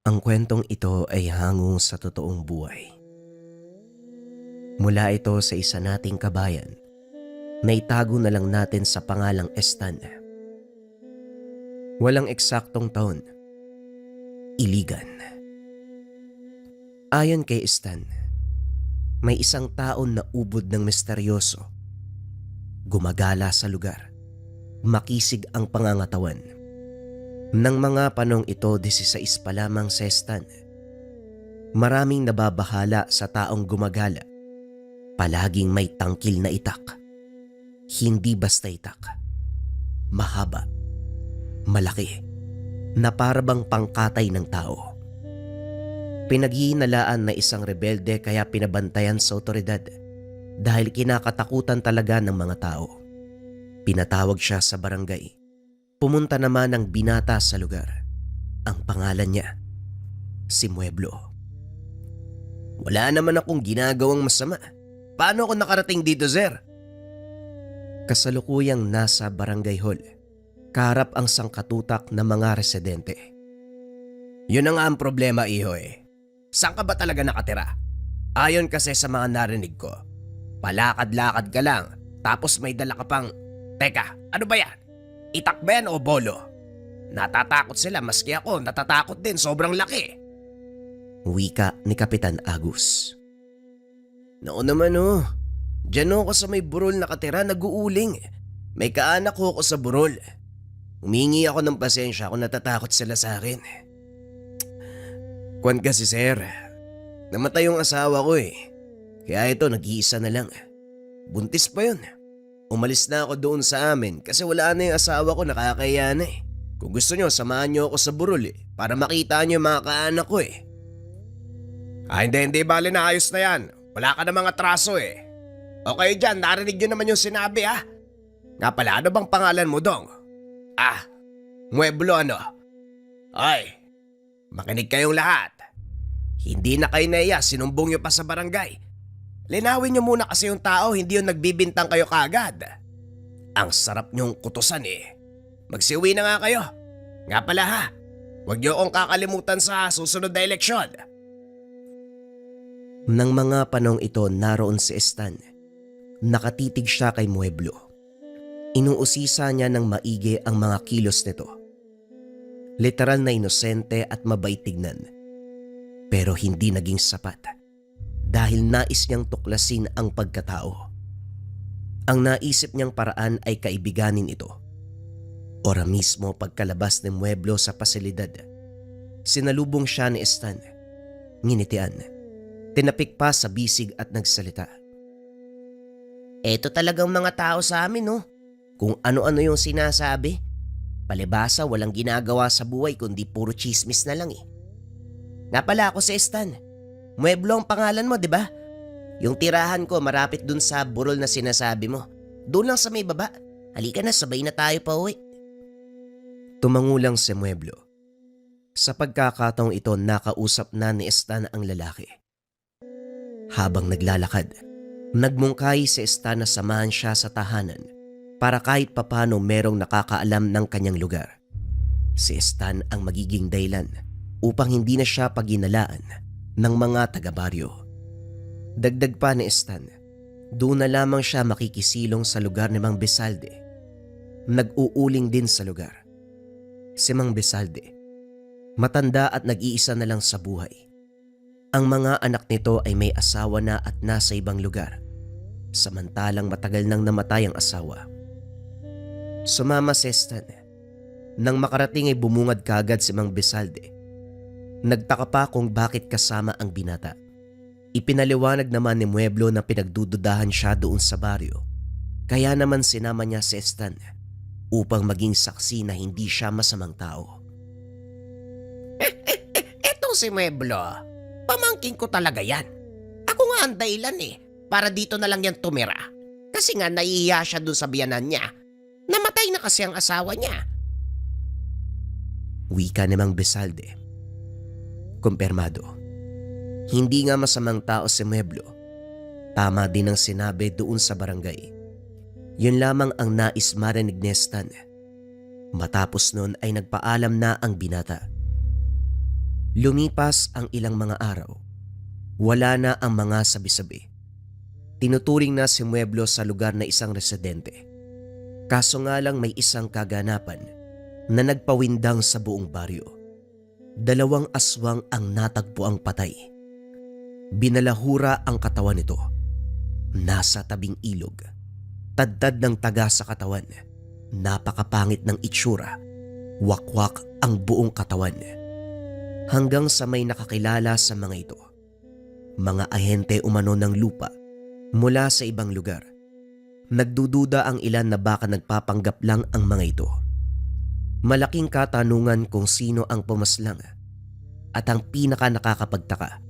Ang kwentong ito ay hango sa totoong buhay. Mula ito sa isa nating kabayan na itago na lang natin sa pangalang Stan. Walang eksaktong taon. Iligan. Ayon kay Stan, may isang taon na ubod ng misteryoso. Gumagala sa lugar. Makisig ang pangangatawan. Nang mga panong ito, 16 pa lamang si Stan. Maraming nababahala sa taong gumagala. Palaging may tangkil na itak. Hindi basta itak. Mahaba. Malaki. Na parabang pangkatay ng tao. Pinaghihinalaan na isang rebelde kaya pinabantayan sa otoridad dahil kinakatakutan talaga ng mga tao. Pinatawag siya sa barangay. Pumunta naman ang binata sa lugar. Ang pangalan niya, si Mueblo. Wala naman akong ginagawang masama. Paano ako nakarating dito, sir? Kasalukuyang nasa barangay hall. Kaharap ang sangkatutak ng mga residente. Yun na nga ang problema, iho eh. Saan ka ba talaga nakatira? Ayon kasi sa mga narinig ko, palakad-lakad ka lang tapos may dala ka pang... Teka, ano ba yan? Itak ba yan o bolo? Natatakot sila maski ako natatakot din, sobrang laki. Wika ni Kapitan Agus. Nako naman oh, dyan ako sa may burol nakatira nag-uuling. May kaanak ko sa burol. Humingi ako ng pasensya kung natatakot sila sa akin. Kwan kasi sir, namatay yung asawa ko eh. Kaya ito nag-iisa na lang. Buntis pa yun. Umalis na ako doon sa amin kasi wala na yung asawa ko, nakakaya na eh. Kung gusto nyo, samahan nyo ako sa burol eh, para makita nyo yung mga kaanak ko eh. Hindi, bale na ayos na yan. Wala ka na mga atraso eh. Okay dyan, narinig nyo naman yung sinabi ha. Nga pala, ano bang pangalan mo dong? Mueblo ano? Ay, makinig kayong lahat. Hindi na kayo naiya, sinumbong nyo pa sa barangay. Linawin nyo muna kasi yung tao, hindi yung nagbibintang kayo kagad. Ang sarap nyong kutusan eh. Magsiuwi na nga kayo. Nga pala ha, huwag nyo akong kakalimutan sa susunod na eleksyon. Nang mga panong ito naroon si Stan, nakatitig siya kay Mueblo. Inuusisa niya ng maigi ang mga kilos nito. Literal na inosente at mabait tignan. Pero hindi naging sapat dahil nais niyang tuklasin ang pagkatao. Ang naisip niyang paraan ay kaibiganin ito. Ora mismo pagkalabas ni Mueblo sa pasilidad, sinalubong siya ni Stan. Nginitian. Tinapik pa sa bisig at nagsalita. Eto talagang mga tao sa amin no. Kung ano-ano yung sinasabi. Palibasa walang ginagawa sa buhay kundi puro chismis na lang eh. Nga pala ako si Stan. Mueblo ang pangalan mo, di ba? Yung tirahan ko marapit dun sa burol na sinasabi mo. Doon lang sa may baba. Halika na, sabay na tayo pa uwi. Tumangulang si Mueblo. Sa pagkakataong ito, nakausap na ni Stan ang lalaki. Habang naglalakad, nagmungkahi si Stan na samahan siya sa tahanan para kahit papano merong nakakaalam ng kanyang lugar. Si Stan ang magiging dahilan upang hindi na siya paginalaan ng mga taga-baryo. Dagdag pa ni Stan, doon na lamang siya makikisilong sa lugar ni Mang Besalde. Nag-uuling din sa lugar. Si Mang Besalde, matanda at nag-iisa na lang sa buhay. Ang mga anak nito ay may asawa na at nasa ibang lugar, samantalang matagal nang namatay ang asawa. Sumama si Stan. Nang makarating ay bumungad kagad si Mang Besalde. Nagtaka pa kung bakit kasama ang binata. Ipinaliwanag naman ni Mueblo na pinagdududahan siya doon sa baryo. Kaya naman sinama niya si Stan upang maging saksi na hindi siya masamang tao. Etong si Mueblo, pamangkin ko talaga yan. Ako nga ang dahilan eh, para dito na lang yan tumira. Kasi nga naiiya siya doon sa biyanan niya. Namatay na kasi ang asawa niya. Wika ni Mang Besalde. Kumpirmado. Hindi nga masamang tao si Mueblo. Tama din ang sinabi doon sa barangay. Yun lamang ang nais marinig ni Stan. Matapos nun ay nagpaalam na ang binata. Lumipas ang ilang mga araw. Wala na ang mga sabi-sabi. Tinuturing na si Mueblo sa lugar na isang residente. Kaso nga lang may isang kaganapan na nagpawindang sa buong baryo. 2 aswang ang natagpuang patay. Binalahura ang katawan nito. Nasa tabing ilog. Tadtad ng taga sa katawan. Napakapangit ng itsura. Wakwak ang buong katawan. Hanggang sa may nakakilala sa mga ito. Mga ahente umano ng lupa mula sa ibang lugar. Nagdududa ang ilan na baka nagpapanggap lang ang mga ito. Malaking katanungan kung sino ang pumaslang. At ang pinaka nakakapagtaka,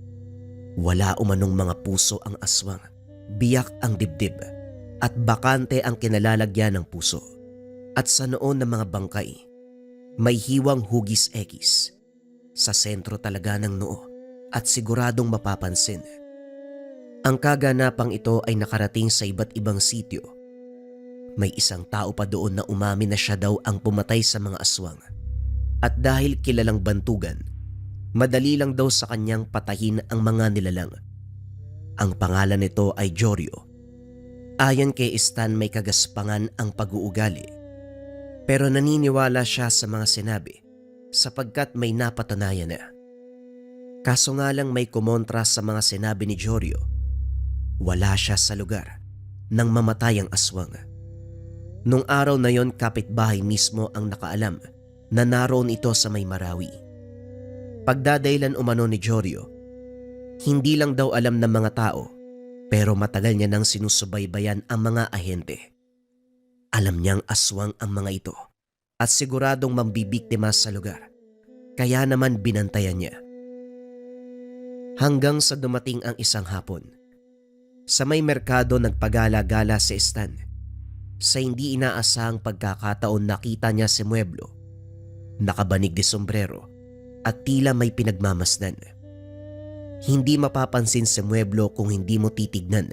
wala umanong mga puso ang aswang. Biyak ang dibdib at bakante ang kinalalagyan ng puso. At sa noon ng mga bangkay, may hiwang hugis ekis. Sa sentro talaga ng noo at siguradong mapapansin. Ang kaganapang ito ay nakarating sa iba't ibang sityo. May isang tao pa doon na umamin na siya daw ang pumatay sa mga aswang. At dahil kilalang bantugan, madali lang daw sa kanyang patayin ang mga nilalang. Ang pangalan nito ay Jorio. Ayon kay Stan may kagaspangan ang pag-uugali. Pero naniniwala siya sa mga sinabi sapagkat may napatunayan na. Kaso nga lang may kumontra sa mga sinabi ni Jorio. Wala siya sa lugar nang mamatay ang aswang. Nung araw na yon kapitbahay mismo ang nakaalam na naroon ito sa may Marawi. Pagdadailan umano ni Jorio, hindi lang daw alam ng mga tao pero matagal niya nang sinusubaybayan ang mga ahente. Alam niyang aswang ang mga ito at siguradong mambibiktima sa lugar. Kaya naman binantayan niya. Hanggang sa dumating ang isang hapon. Sa may merkado nagpagala-gala si Stan. Sa hindi inaasahang pagkakataon nakita niya si Mueblo. Nakabanig de sombrero at tila may pinagmamasdan. Hindi mapapansin si Mueblo kung hindi mo titignan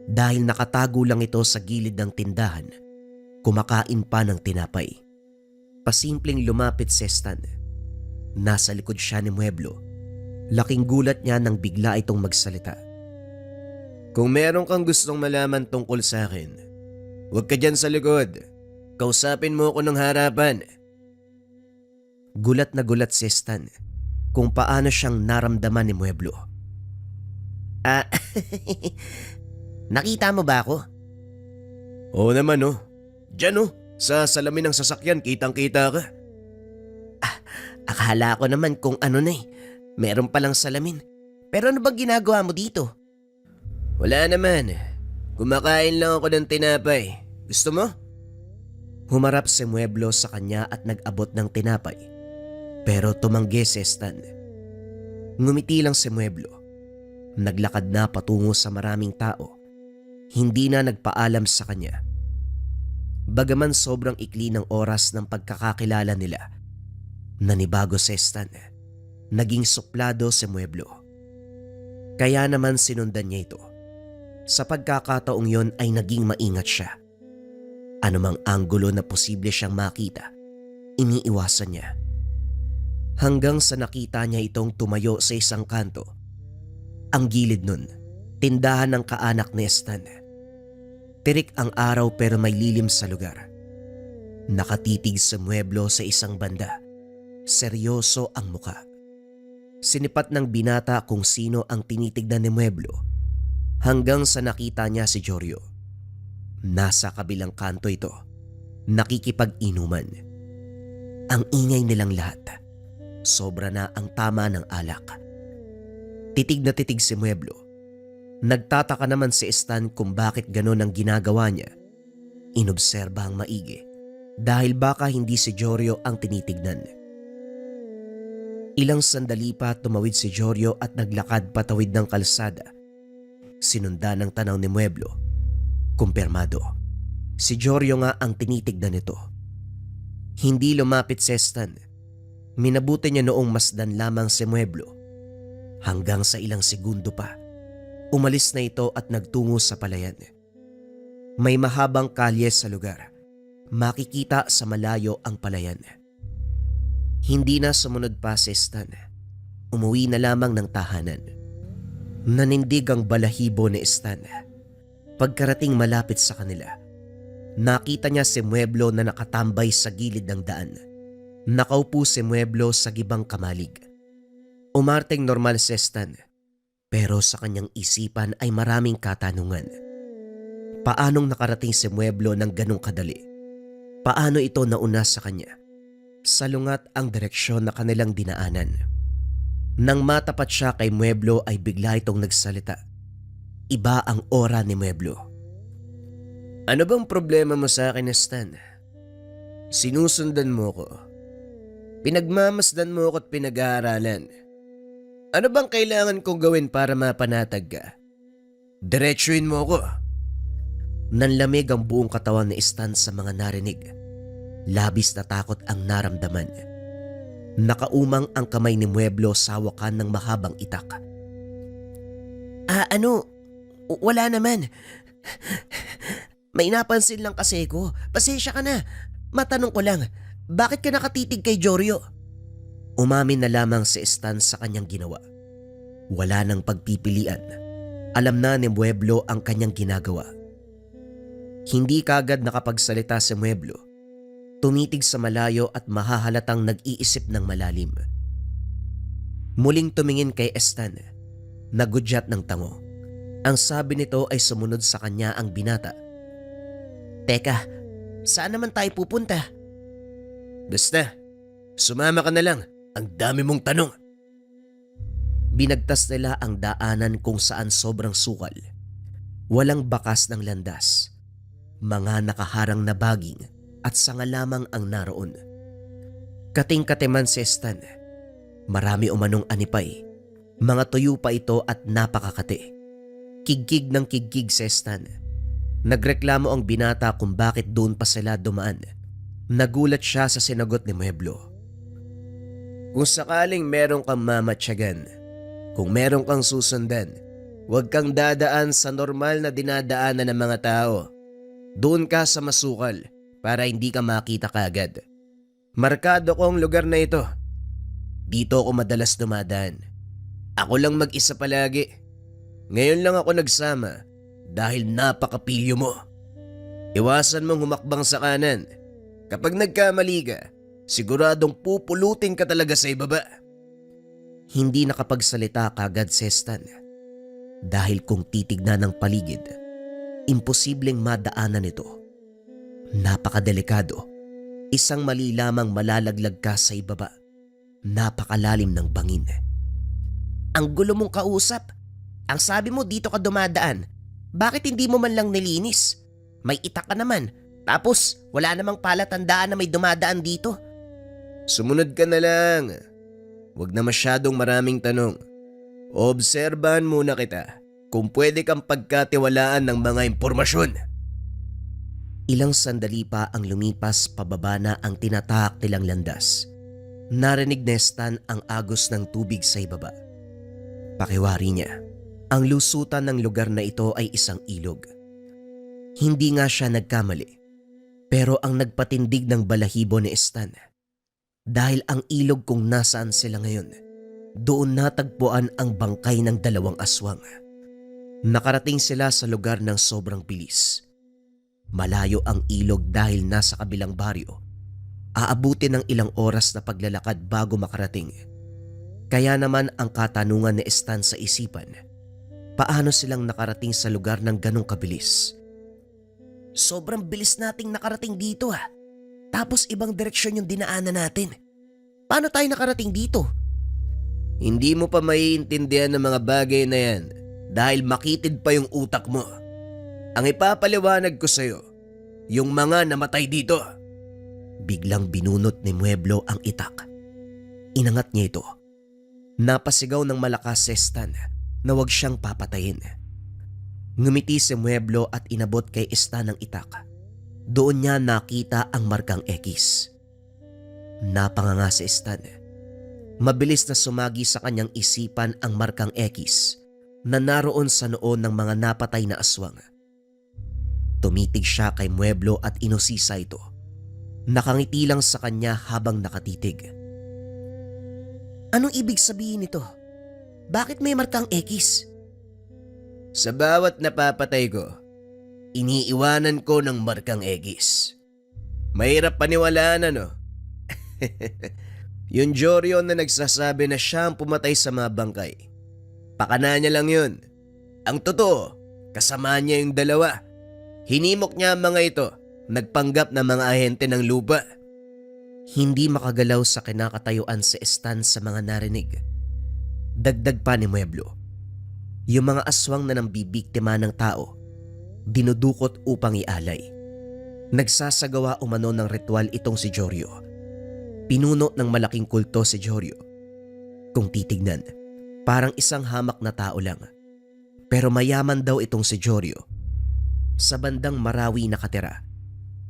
dahil nakatago lang ito sa gilid ng tindahan. Kumakain pa ng tinapay. Pasimpleng lumapit si Stan. Nasa likod siya ni Mueblo. Laking gulat niya nang bigla itong magsalita. Kung meron kang gustong malaman tungkol sa akin, huwag ka dyan sa likod. Kausapin mo ako ng harapan. Gulat na gulat si Stan kung paano siyang naramdaman ni Mueblo. Nakita mo ba ako? Oo naman oh. Diyan oh, sa salamin ng sasakyan kitang-kita ka. Akala ko naman kung ano na eh. Meron palang salamin. Pero ano bang ginagawa mo dito? Wala naman. Kumakain lang ako ng tinapay. Gusto mo? Humarap si Mueblo sa kanya at nag-abot ng tinapay. Pero tumanggi si Stan. Ngumiti lang si Mueblo. Naglakad na patungo sa maraming tao. Hindi na nagpaalam sa kanya. Bagaman sobrang ikli ng oras ng pagkakakilala nila, nanibago si Stan. Naging suplado si Mueblo. Kaya naman sinundan niya ito. Sa pagkakataong yon ay naging maingat siya. Anumang anggulo na posible siyang makita, iniiwasan niya. Hanggang sa nakita niya itong tumayo sa isang kanto. Ang gilid nun, tindahan ng kaanak ni Stan. Tirik ang araw pero may lilim sa lugar. Nakatitig si Mueblo sa isang banda. Seryoso ang muka. Sinipat ng binata kung sino ang tinitignan ni Mueblo hanggang sa nakita niya si Jorio. Nasa kabilang kanto ito, nakikipag-inuman. Ang ingay nilang lahat. Sobra na ang tama ng alak. Titig na titig si Mueblo. Nagtataka naman si Stan kung bakit ganon ang ginagawa niya. Inobserba ang maigi dahil baka hindi si Jorio ang tinitignan. Ilang sandali pa tumawid si Jorio at naglakad patawid ng kalsada. Sinundan ng tanaw ni Mueblo. Kumpirmado. Si Jorio nga ang tinitignan nito. Hindi lumapit si Stan. Minabuti niya noong masdan lamang si Mueblo. Hanggang sa ilang segundo pa. Umalis na ito at nagtungo sa palayan. May mahabang kalye sa lugar. Makikita sa malayo ang palayan. Hindi na sumunod pa si Stan. umuwi na lamang ng tahanan. Nanindig ang balahibo ni Stan. Pagkarating malapit sa kanila, nakita niya si Mueblo na nakatambay sa gilid ng daan. Nakaupo si Mueblo sa gibang kamalig. Umarteng normal si Stan, pero sa kanyang isipan ay maraming katanungan. Paanong nakarating si Mueblo ng ganong kadali? Paano ito nauna sa kanya? Salungat ang direksyon na kanilang dinaanan. Nang matapat siya kay Mueblo ay bigla itong nagsalita. Iba ang aura ni Mueblo. Ano bang problema mo sa akin, Stan? Sinusundan mo ko. Pinagmamasdan mo ko at pinag-aaralan. Ano bang kailangan kong gawin para mapanatag ka? Diretsuin mo ko. Nanlamig ang buong katawan ni Stan sa mga narinig. Labis na takot ang naramdaman. Nakaumang ang kamay ni Mueblo sa hawakan ng mahabang itak. Wala naman. May napansin lang kasi ko. Pasensya ka na. Matanong ko lang, bakit ka nakatitig kay Jorio? Umamin na lamang si Stan sa kanyang ginawa. Wala nang pagpipilian. Alam na ni Mueblo ang kanyang ginagawa. Hindi kagad nakapagsalita si Mueblo. Tumitig sa malayo at mahahalatang nag-iisip ng malalim. Muling tumingin kay Stan. Nagudyat ng tango. Ang sabi nito ay sumunod sa kanya ang binata. Teka, saan naman tayo pupunta? Basta, sumama ka na lang. Ang dami mong tanong. Binagtas nila ang daanan kung saan sobrang sukal. Walang bakas ng landas. Mga nakaharang na baging at sanga lamang ang naroon. Kating-katiman si Stan. Marami umanong anipay. Mga tuyo pa ito at napakakati. Kigkig ng kigkig si Stan. Nagreklamo ang binata kung bakit doon pa sila dumaan. Nagulat siya sa sinagot ni Mueblo. Kung sakaling meron kang mamatsyagan, kung meron kang susundan, huwag kang dadaan sa normal na dinadaanan ng mga tao. Doon ka sa masukal para hindi ka makita kagad. Markado ko ang lugar na ito. Dito ako madalas dumadaan. Ako lang mag-isa palagi. Ngayon lang ako nagsama dahil napakapilyo mo. Iwasan mong humakbang sa kanan. Kapag nagkamali ka, siguradong pupulutin ka talaga sa ibaba. Hindi nakapagsalita kagad si Stan. Dahil kung titignan ng paligid, imposibleng madaanan ito. Napakadelikado. Isang mali lamang malalaglag ka sa ibaba. Napakalalim ng bangin. Ang gulo mong kausap. Ang sabi mo dito ka dumadaan. Bakit hindi mo man lang nilinis? May itak ka naman. Tapos wala namang palatandaan na may dumadaan dito. Sumunod ka na lang. Huwag na masyadong maraming tanong. Obserbahan muna kita kung pwede kang pagkatiwalaan ng mga impormasyon. Ilang sandali pa ang lumipas pababa na ang tinatahak nilang landas. Narinig ni Stan ang agos ng tubig sa ibaba. Pakiwari niya, ang lusutan ng lugar na ito ay isang ilog. Hindi nga siya nagkamali. Pero ang nagpatindig ng balahibo ni Stan, dahil ang ilog kung nasaan sila ngayon, doon natagpuan ang bangkay ng 2 aswang. Nakarating sila sa lugar ng sobrang bilis. Malayo ang ilog dahil nasa kabilang baryo. Aabutin ng ilang oras na paglalakad bago makarating. Kaya naman ang katanungan ni Stan sa isipan, paano silang nakarating sa lugar ng ganong kabilis? Sobrang bilis nating nakarating dito ha. Tapos ibang direksyon yung dinaanan natin. Paano tayo nakarating dito? Hindi mo pa maiintindihan ng mga bagay na yan dahil makitid pa yung utak mo. Ang ipapaliwanag ko sa'yo, yung mga namatay dito. Biglang binunot ni Mueblo ang itak. Inangat niya ito. Napasigaw ng malakas si Stan na huwag siyang papatayin. Ngumiti si Mueblo at inabot kay Stan ang itak. Doon niya nakita ang markang X. Napanganga si Stan. Mabilis na sumagi sa kanyang isipan ang markang X na naroon sa noon ng mga napatay na aswang. Tumitig siya kay Mueblo at inusisa ito. Nakangiti lang sa kanya habang nakatitig. Anong ibig sabihin nito? Bakit may markang X? Sa bawat napapatay ko, iniiwanan ko ng markang X. Mahirap paniwalaan ano? Yung Joryo na nagsasabi na siya ang pumatay sa mga bangkay. Pakana niya lang yun. Ang totoo, kasama niya yung dalawa. Hinimok niya ang mga ito, nagpanggap na mga ahente ng lupa. Hindi makagalaw sa kinakatayuan si Stan sa mga narinig. Dagdag pa ni Mueblo. Yung mga aswang na nambibiktima ng tao, dinudukot upang ialay. Nagsasagawa umano ng ritual itong si Joryo. Pinuno ng malaking kulto si Joryo. Kung titignan, parang isang hamak na tao lang. Pero mayaman daw itong si Joryo. Sa bandang Marawi nakatira.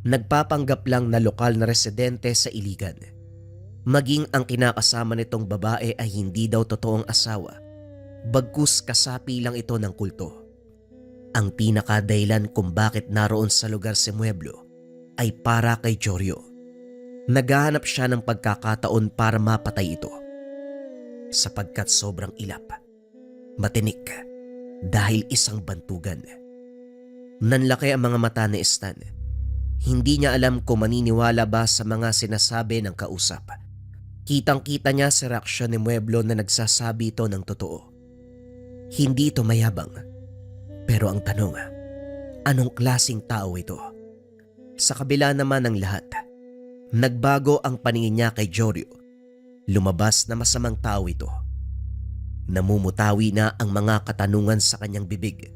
Nagpapanggap lang na lokal na residente sa Iligan. Maging ang kinakasama nitong babae ay hindi daw totoong asawa. Bagkus kasapi lang ito ng kulto. Ang pinakadahilan kung bakit naroon sa lugar si Mueblo ay para kay Joryo. Naghahanap siya ng pagkakataon para mapatay ito. Sapagkat sobrang ilap, matinik, dahil isang bantugan. Nanlaki ang mga mata ni Stan. Hindi niya alam kung maniniwala ba sa mga sinasabi ng kausap. Kitang-kita niya sa reaksyon ni Mueblo na nagsasabi ito ng totoo. Hindi ito mayabang. Pero ang tanong, anong klaseng tao ito? Sa kabila naman ng lahat, nagbago ang paningin niya kay Joryo. Lumabas na masamang tao ito. Namumutawi na ang mga katanungan sa kanyang bibig.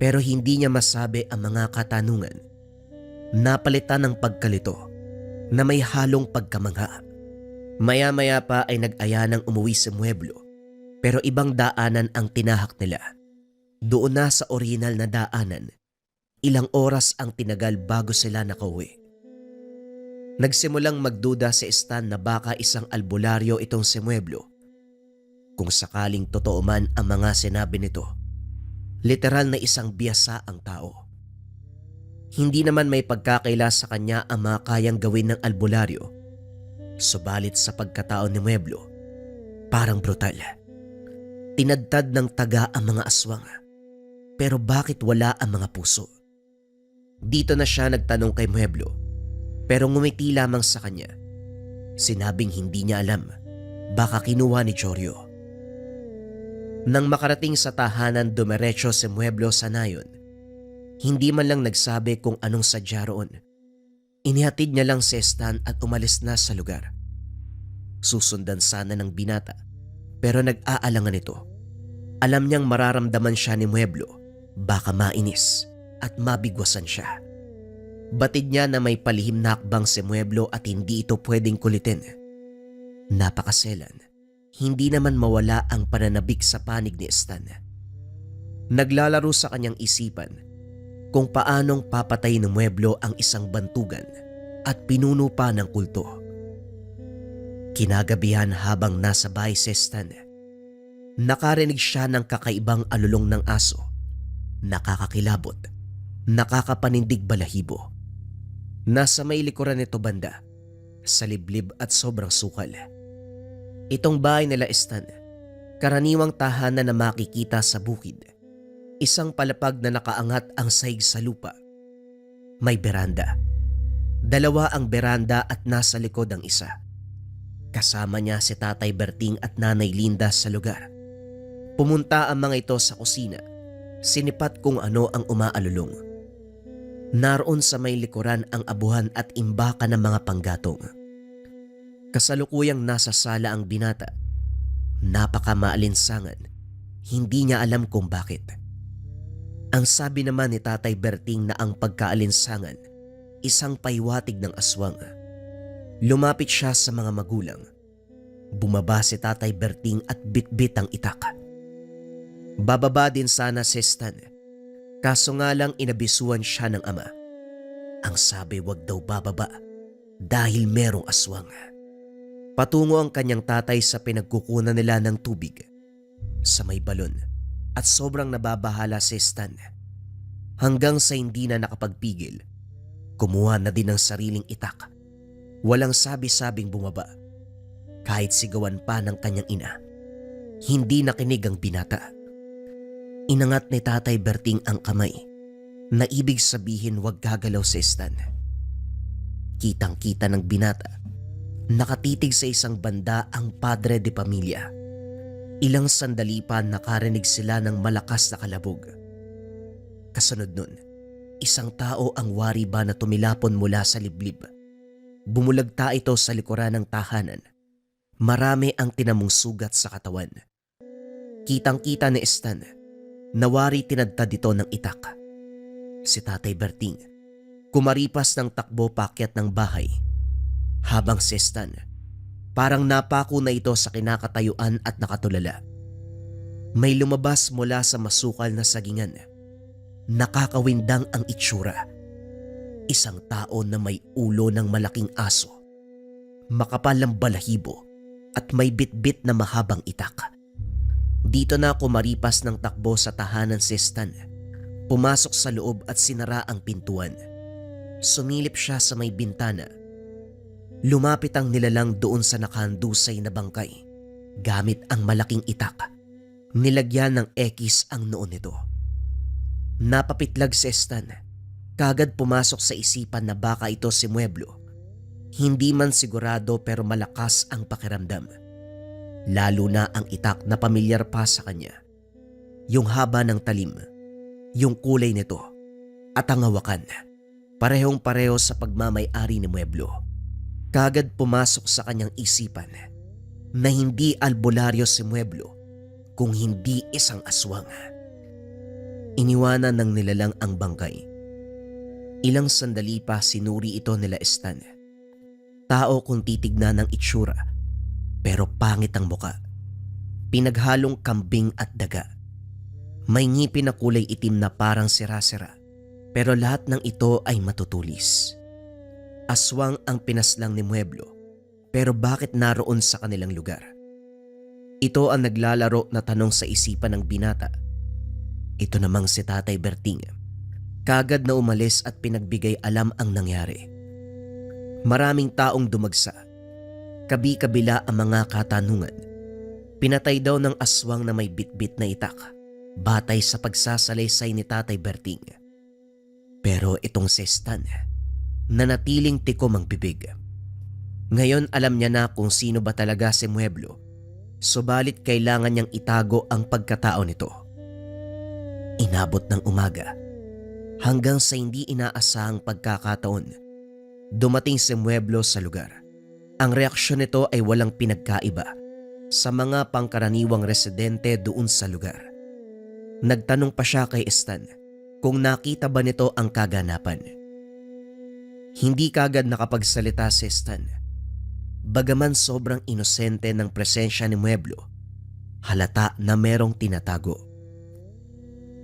Pero hindi niya masabi ang mga katanungan. Napalitan ng pagkalito na may halong pagkamangha. Maya-maya pa ay nag-aya ng umuwi sa Mueblo. Pero ibang daanan ang tinahak nila. Doon na sa orihinal na daanan, ilang oras ang tinagal bago sila nakauwi. Nagsimulang magduda si Stan na baka isang albularyo itong si Mueblo. Kung sakaling totoo man ang mga sinabi nito, literal na isang biyasa ang tao. Hindi naman may pagkakaila sa kanya ang mga kayang gawin ng albularyo. Subalit sa pagkatao ni Mueblo, parang brutal. Tinadtad ng taga ang mga aswang. Pero bakit wala ang mga puso? Dito na siya nagtanong kay Mueblo. Pero ngumiti lamang sa kanya. Sinabing hindi niya alam. Baka kinuha ni Joryo. Nang makarating sa tahanan, dumiretso si Mueblo sa nayon. Hindi man lang nagsabi kung anong sadya roon. Inihatid niya lang si Stan at umalis na sa lugar. Susundan sana ng binata. Pero nag-aalangan ito. Alam niyang mararamdaman siya ni Mueblo. Baka mainis at mabigwasan siya. Batid niya na may palihim na hakbang si Mueblo at hindi ito pwedeng kulitin. Napakaselan. Hindi naman mawala ang pananabik sa panig ni Stan. Naglalaro sa kanyang isipan kung paanong papatay ng Mueblo ang isang bantugan at pinuno pa ng kulto. Kinagabihan habang nasa bahay si Stan, nakarinig siya ng kakaibang alulong ng aso. Nakakakilabot, nakakapanindig balahibo. Nasa may likuran nito banda, sa liblib at sobrang sukal. Itong bahay nila Stan, karaniwang tahanan na makikita sa bukid. Isang palapag na nakaangat ang sahig sa lupa. May beranda. Dalawa ang beranda at nasa likod ang isa. Kasama niya si Tatay Berting at Nanay Linda sa lugar. Pumunta ang mga ito sa kusina. Sinipat kung ano ang umaalulong. Naroon sa may likuran ang abuhan at imbaka ng mga panggatong. Kasalukuyang nasa sala ang binata. Napakamaalinsangan. Hindi niya alam kung bakit. Ang sabi naman ni Tatay Berting na ang pagkaalinsangan, isang paywatig ng aswang. Lumapit siya sa mga magulang. Bumaba si Tatay Berting at bitbit ang itak. Bababa din sana si Stan. Kaso nga lang inabisuan siya ng ama. Ang sabi wag daw bababa dahil merong aswang. Patungo ang kanyang tatay sa pinagkukunan nila ng tubig sa may balon at sobrang nababahala si Stan. Hanggang sa hindi na nakapagpigil, kumuha na din ng sariling itak. Walang sabi-sabing bumaba. Kahit sigawan pa ng kanyang ina, hindi nakinig ang binata. Inangat ni Tatay Berting ang kamay na ibig sabihin huwag gagalaw si Stan. Kitang-kita ng binata, nakatitig sa isang banda ang padre de pamilya. Ilang sandali pa nakarinig sila ng malakas na kalabog. Kasunod nun, isang tao ang wari ba na tumilapon mula sa liblib. Bumulagta ito sa likuran ng tahanan. Marami ang tinamong sugat sa katawan. Kitang-kita ni Stan, nawari tinadtad dito ng itak. Si Tatay Berting, kumaripas ng takbo paakyat ng bahay. Habang si Stan, parang napako na ito sa kinakatayuan at nakatulala. May lumabas mula sa masukal na sagingan. Nakakawindang ang itsura. Isang tao na may ulo ng malaking aso, makapal ang balahibo at may bitbit na mahabang itak. Dito na kumaripas ng takbo sa tahanan si Stan. Pumasok sa loob at sinara ang pintuan. Sumilip siya sa may bintana. Lumapit ang nilalang doon sa nakahandusay na bangkay. Gamit ang malaking itak, nilagyan ng X ang noo nito. Napapitlag si Stan. Kagad pumasok sa isipan na baka ito si Mueblo. Hindi man sigurado pero malakas ang pakiramdam. Lalo na ang itak na pamilyar pa sa kanya. Yung haba ng talim, yung kulay nito, at ang hawakan, parehong-pareho sa pagmamay-ari ni Mueblo. Kagad pumasok sa kanyang isipan na hindi albularyo si Mueblo kung hindi isang aswang. Iniwanan ng nilalang ang bangkay. Ilang sandali pa sinuri ito nila Stan. Tao kung titignan ng itsura, pero pangit ang muka. Pinaghalong kambing at daga. May ngipin na kulay itim na parang sira-sira, pero lahat ng ito ay matutulis. Aswang ang pinaslang ni Mueblo, pero bakit naroon sa kanilang lugar? Ito ang naglalaro na tanong sa isipan ng binata. Ito namang si Tatay Berting. Kagad na umalis at pinagbigay alam ang nangyari. Maraming taong dumagsa. Kabi-kabila ang mga katanungan. Pinatay daw ng aswang na may bitbit na itak, batay sa pagsasalaysay ni Tatay Berting. Pero itong si Stan, nanatiling tikom ang bibig. Ngayon alam niya na kung sino ba talaga si Mueblo, subalit kailangan niyang itago ang pagkatao nito. Inabot ng umaga, hanggang sa hindi inaasahang pagkakataon, dumating si Mueblo sa lugar. Ang reaksyon nito ay walang pinagkaiba sa mga pangkaraniwang residente doon sa lugar. Nagtanong pa siya kay Stan kung nakita ba nito ang kaganapan. Hindi kagad nakapagsalita si Stan. Bagaman sobrang inosente ng presensya ni Mueblo, halata na merong tinatago.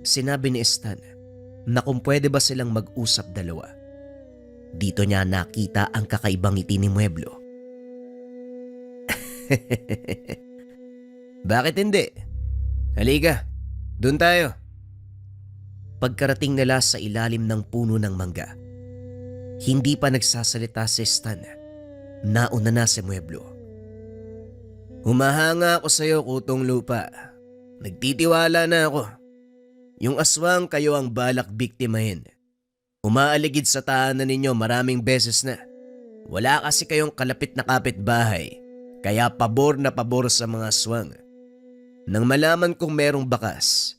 Sinabi ni Stan na kung pwede ba silang mag-usap dalawa. Dito niya nakita ang kakaibang ngiti ni Mueblo. Bakit hindi? Halika, doon tayo. Pagkarating nila sa ilalim ng puno ng mangga, hindi pa nagsasalita si Stan. Nauna na si Mueblo. Humahanga ako sa iyo, kutong lupa. Nagtitiwala na ako. Yung aswang kayo ang balak biktimahin. Umaaligid sa tahanan ninyo maraming beses na. Wala kasi kayong kalapit na kapitbahay, kaya pabor na pabor sa mga aswang. Nang malaman kong merong bakas,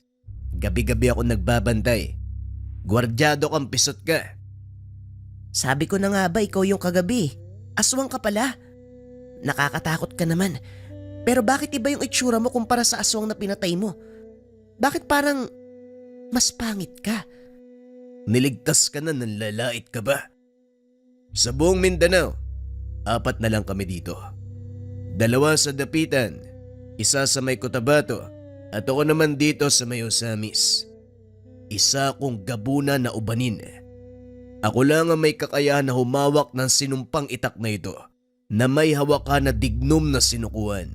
gabi-gabi ako nagbabantay. Gwardyado kang pisot ka. Sabi ko na nga ba ikaw yung kagabi? Aswang ka pala. Nakakatakot ka naman. Pero bakit iba yung itsura mo kumpara sa aswang na pinatay mo? Bakit parang mas pangit ka? Niligtas ka na, nanlalait ka ba? Sa buong Mindanao, 4 na lang kami dito. 2 sa Dapitan, 1 sa may Cotabato, at ako naman dito sa may Osamis. 1 akong gabuna na ubanin. Ako lang ang may kakayahan na humawak ng sinumpang itak na ito, na may hawakan na dignum na sinukuan.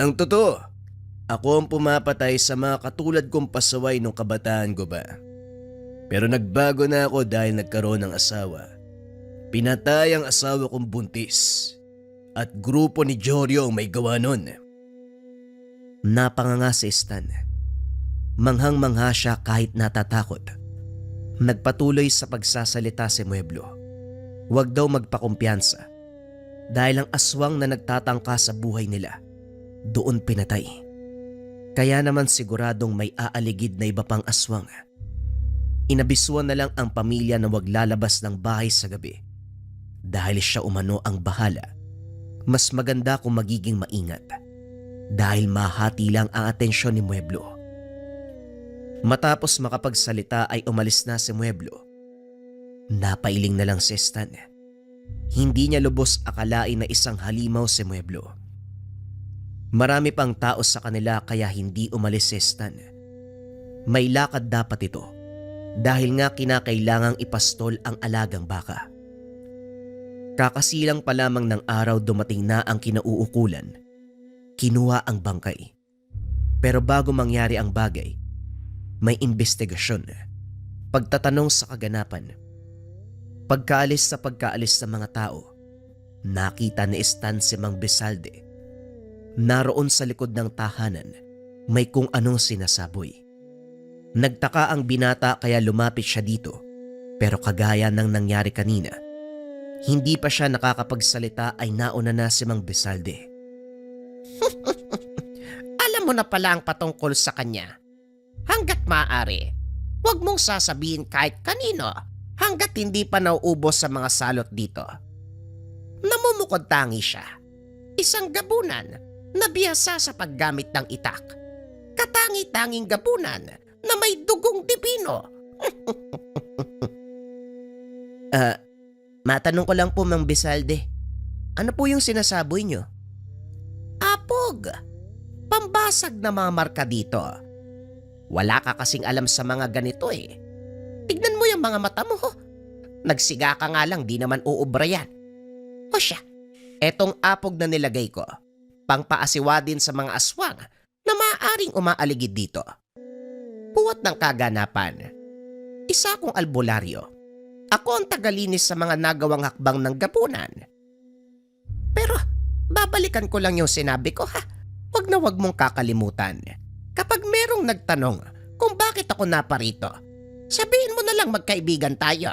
Ang totoo, ako ang pumapatay sa mga katulad kong pasaway nung kabataan ko ba. Pero nagbago na ako dahil nagkaroon ng asawa. Pinatay ang asawa kong buntis. At grupo ni Jorio ang may gawa nun. Napanganga si Stan. Manghang-mangha siya kahit natatakot. Nagpatuloy sa pagsasalita si Mueblo. Huwag daw magpakumpiyansa dahil ang aswang na nagtatangka sa buhay nila doon pinatay. Kaya naman siguradong may aaligid na iba pang aswang. Inabisuan na lang ang pamilya na huwag lalabas ng bahay sa gabi dahil siya umano ang bahala. Mas maganda kung magiging maingat dahil mahati lang ang atensyon ni Mueblo. Matapos makapagsalita ay umalis na si Mueblo. Napailing na lang si Stan. Hindi niya lubos akalain na isang halimaw si Mueblo. Marami pang tao sa kanila kaya hindi umalis si Stan. May lakad dapat ito dahil nga kinakailangang ipastol ang alagang baka. Kakasilang pa lamang ng araw dumating na ang kinauukulan. Kinuha ang bangkay. Pero bago mangyari ang bagay, may investigasyon, pagtatanong sa kaganapan. Pagkaalis sa mga tao, nakita ni Stan si Mang Bezalde. Naroon sa likod ng tahanan, may kung anong sinasaboy. Nagtaka ang binata kaya lumapit siya dito, pero kagaya ng nangyari kanina, hindi pa siya nakakapagsalita ay nauna na si Mang Bezalde. Alam mo na pala ang patungkol sa kanya. Hanggat maaari, huwag mong sasabihin kahit kanino hanggat hindi pa nauubos sa mga salot dito. Namumukod tangi siya. Isang gabunan na bihasa sa paggamit ng itak. Katangi-tanging gabunan na may dugong dibino. Matanong ko lang po, Mang Bezalde. Ano po yung sinasaboy niyo? Apog! Pambasag na mga marka dito. Wala ka kasing alam sa mga ganito eh. Tignan mo yung mga mata mo. Nagsiga ka nga lang, di naman uubra yan. O siya, etong apog na nilagay ko, pangpaasiwa din sa mga aswang na maaaring umaaligid dito. Puwat ng kaganapan, isa akong albularyo. Ako ang tagalinis sa mga nagawang hakbang ng gapunan. Pero babalikan ko lang yung sinabi ko ha. Huwag na huwag mong kakalimutan. Kapag merong nagtanong kung bakit ako naparito, sabihin mo na lang magkaibigan tayo.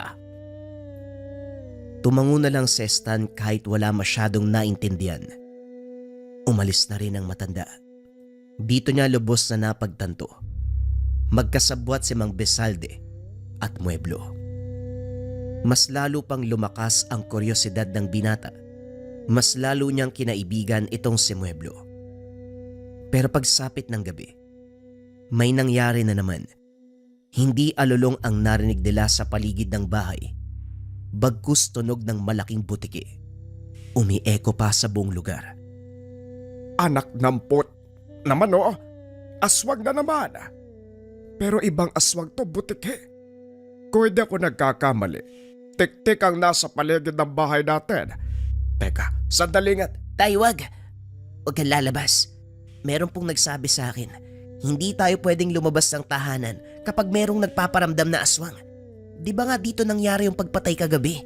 Tumango na lang si Stan kahit wala masyadong naintindihan. Umalis na rin ang matanda. Dito niya lubos na napagtanto. Magkasabwat si Mang Bezalde at Mueblo. Mas lalo pang lumakas ang kuryosidad ng binata. Mas lalo niyang kinaibigan itong si Mueblo. Pero pagsapit ng gabi, may nangyari na naman. Hindi alulong ang narinig nila sa paligid ng bahay. Bagkus tunog ng malaking butiki. Umieko pa sa buong lugar. Anak ng pot naman oh, aswag na naman. Pero ibang aswag to, butiki. Kung hindi ako nagkakamali, tik-tik ang nasa paligid ng bahay natin. Teka, sandali nga. Tay, wag kang lalabas. Meron pong nagsabi sa akin, hindi tayo pwedeng lumabas ng tahanan kapag merong nagpaparamdam na aswang. Di ba nga dito nangyari yung pagpatay kagabi?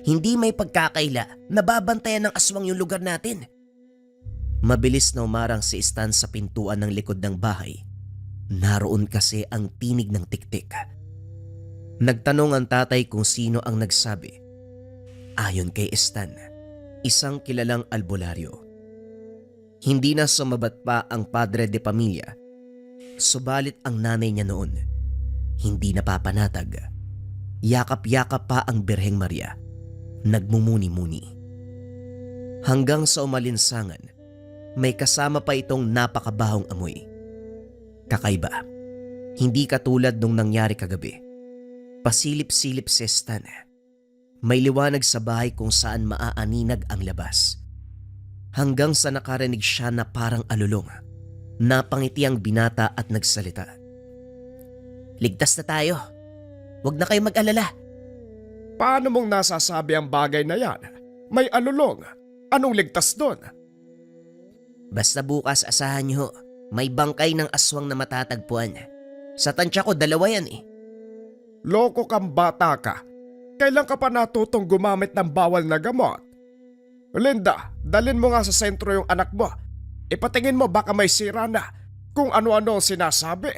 Hindi may pagkakaila na babantayan ng aswang yung lugar natin. Mabilis na umarang si Stan sa pintuan ng likod ng bahay. Naroon kasi ang tinig ng tiktik. Nagtanong ang tatay kung sino ang nagsabi. Ayon kay Stan, isang kilalang albularyo. Hindi na sumabat pa ang padre de pamilya. Subalit ang nanay niya noon, hindi napapanatag. Yakap-yakap pa ang Birheng Maria. Nagmumuni-muni. Hanggang sa umalinsangan, may kasama pa itong napakabahong amoy. Kakaiba. Hindi katulad nung nangyari kagabi. Pasilip-silip si Stan. May liwanag sa bahay kung saan maaaninag ang labas. Hanggang sa nakarinig siya na parang alulong. Napangiti ang binata at nagsalita. Ligtas na tayo. Huwag na kayo mag-alala. Paano mong nasasabi ang bagay na yan? May alulong. Anong ligtas doon? Basta bukas asahan niyo, may bangkay ng aswang na matatagpuan. Sa tansya ko, 2 yan eh. Loko kang bata ka. Kailan ka pa natutong gumamit ng bawal na gamot? Linda, dalin mo nga sa sentro yung anak mo. Ipatingin mo baka may sira na kung ano-ano ang sinasabi.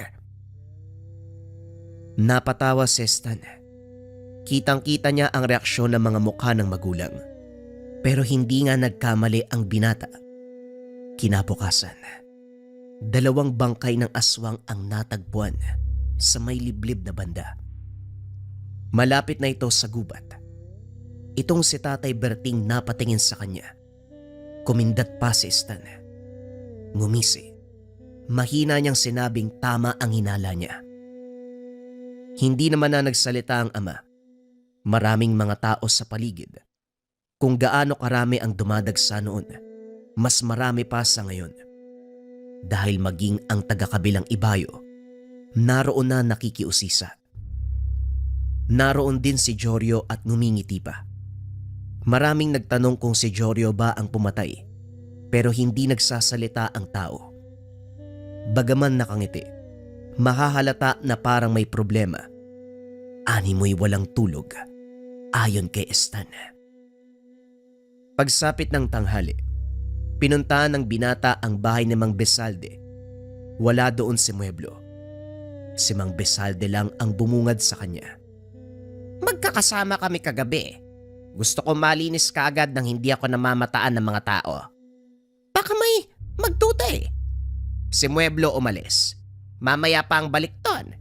Napatawa si Stan. Kitang-kita niya ang reaksyon ng mga mukha ng magulang. Pero hindi nga nagkamali ang binata. Kinabukasan, 2 bangkay ng aswang ang natagpuan sa may liblib na banda. Malapit na ito sa gubat. Itong si Tatay Berting napatingin sa kanya. Kumindat pa si Stan. Ngumisi. Mahina niyang sinabing tama ang hinala niya. Hindi naman na nagsalita ang ama. Maraming mga tao sa paligid. Kung gaano karami ang dumadagsa noon, mas marami pa sa ngayon. Dahil maging ang taga-kabilang ibayo, naroon na nakikiusisa. Naroon din si Jorio at ngumingiti pa. Maraming nagtanong kung si Jorio ba ang pumatay, pero hindi nagsasalita ang tao. Bagaman nakangiti, mahahalata na parang may problema. Animoy walang tulog, ayon kay Stan. Pagsapit ng tanghali, pinuntahan ng binata ang bahay ni Mang Besalde. Wala doon si Mueblo. Si Mang Besalde lang ang bumungad sa kanya. Magkakasama kami kagabi. Gusto ko malinis kaagad nang hindi ako namamataan ng mga tao. Baka may magtuta eh. Si Mueblo umalis. Mamaya pa ang balik ton.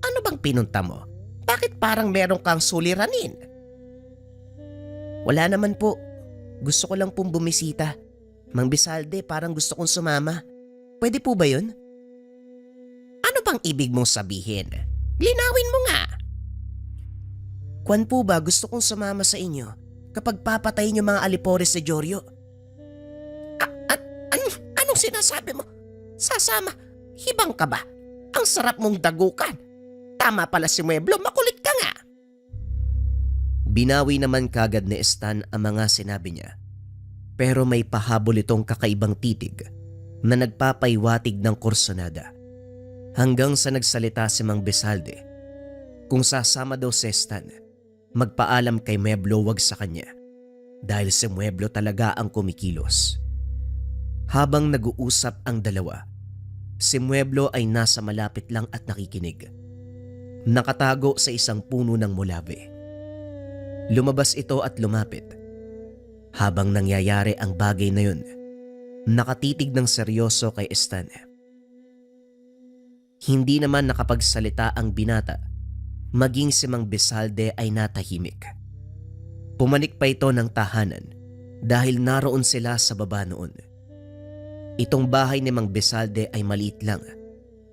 Ano bang pinunta mo? Bakit parang meron kang suliranin? Wala naman po. Gusto ko lang pong bumisita. Mang Besalde, parang gusto kong sumama. Pwede po ba yun? Ano bang ibig mong sabihin? Linawin mo nga. Kwan po ba gusto kong sumama sa inyo kapag papatayin yung mga alipores si Jorio? Anong sinasabi mo? Sasama? Hibang ka ba? Ang sarap mong dagukan. Tama pala si Mueblo, makulit ka nga. Binawi naman kagad ni Stan ang mga sinabi niya. Pero may pahabol itong kakaibang titig na nagpapaiwatig ng kursonada. Hanggang sa nagsalita si Mang Besalde. Kung sasama daw si Stan, magpaalam kay Mueblo wag sa kanya. Dahil si Mueblo talaga ang kumikilos. Habang nag-uusap ang dalawa, si Mueblo ay nasa malapit lang at nakikinig. Nakatago sa isang puno ng mulave. Lumabas ito at lumapit. Habang nangyayari ang bagay na yun, nakatitig ng seryoso kay Stan. Hindi naman nakapagsalita ang binata, maging si Mang Besalde ay natahimik. Pumanik pa ito ng tahanan dahil naroon sila sa baba noon. Itong bahay ni Mang Besalde ay maliit lang,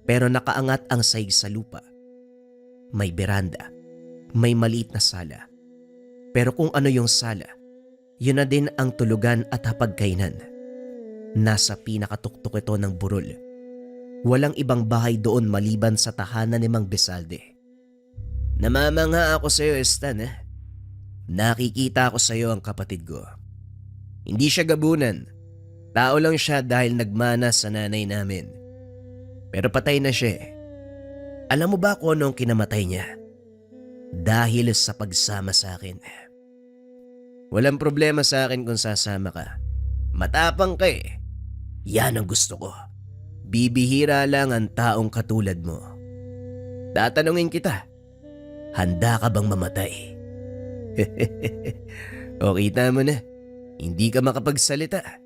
pero nakaangat ang saig sa lupa. May beranda, may maliit na sala. Pero kung ano yung sala, yun na din ang tulugan at hapagkainan. Nasa pinakatuktok ito ng burol. Walang ibang bahay doon maliban sa tahanan ni Mang Besalde. Namamangha ako sa iyo, Stan. Nakikita ko sa iyo ang kapatid ko. Hindi siya gabunan. Tao lang siya dahil nagmana sa nanay namin. Pero patay na siya. Alam mo ba kung anong kinamatay niya? Dahil sa pagsama sa akin. Walang problema sa akin kung sasama ka. Matapang ka eh. Yan ang gusto ko. Bibihira lang ang taong katulad mo. Tatanungin kita, handa ka bang mamatay? O kita mo na, hindi ka makapagsalita.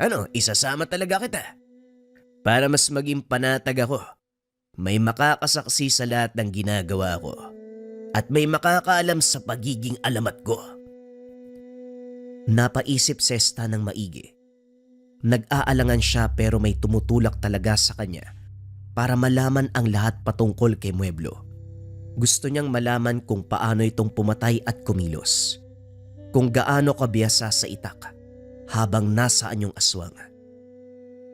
Ano, isasama talaga kita? Para mas maging panatag ako, may makakasaksi sa lahat ng ginagawa ko. At may makakaalam sa pagiging alamat ko. Napaisip si Stan ng maigi. Nag-aalangan siya pero may tumutulak talaga sa kanya para malaman ang lahat patungkol kay Mueblo. Gusto niyang malaman kung paano itong pumatay at kumilos. Kung gaano kabiyasa sa itak habang nasaan yung aswang.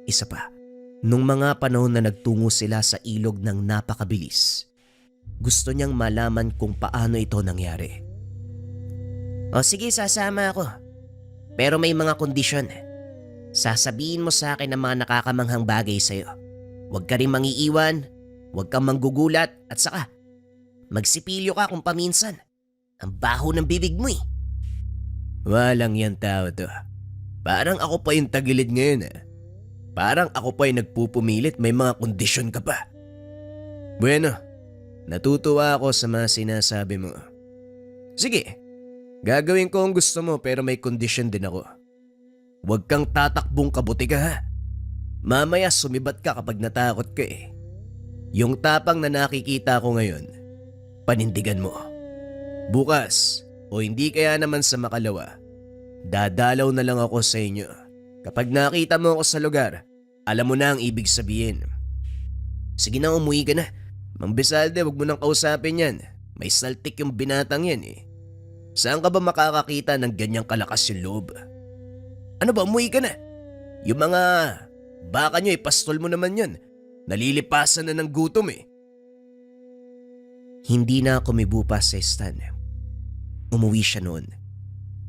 Isa pa, nung mga panahon na nagtungo sila sa ilog ng napakabilis, gusto niyang malaman kung paano ito nangyari. O sige, sasama ako. Pero may mga kondisyon. Sasabihin mo sa akin ang mga nakakamanghang bagay sa'yo. Huwag ka rin mangiiwan, huwag kang manggugulat, at saka magsipilyo ka kung paminsan. Ang baho ng bibig mo eh. Walang yan tao to. Parang ako pa yung tagilid ngayon Parang ako pa yung nagpupumilit, may mga kondisyon ka pa. Bueno, natutuwa ako sa mga sinasabi mo. Sige, gagawin ko ang gusto mo pero may kondisyon din ako. Huwag kang tatakbong kabuti ka ha. Mamaya sumibat ka kapag natakot ka Yung tapang na nakikita ko ngayon, panindigan mo. Bukas, o hindi kaya naman sa makalawa, dadalaw na lang ako sa inyo. Kapag nakita mo ako sa lugar, alam mo na ang ibig sabihin. Sige na, umuwi ka na. Mang Bezalde, huwag mo nang kausapin yan. May saltik yung binatang yan Saan ka ba makakakita ng ganyang kalakas yung loob? Ano ba, umuwi ka na? Yung mga baka nyo pastol mo naman yun. Nalilipasan na ng gutom Hindi na kumibo pa si Stan. Umuwi siya noon.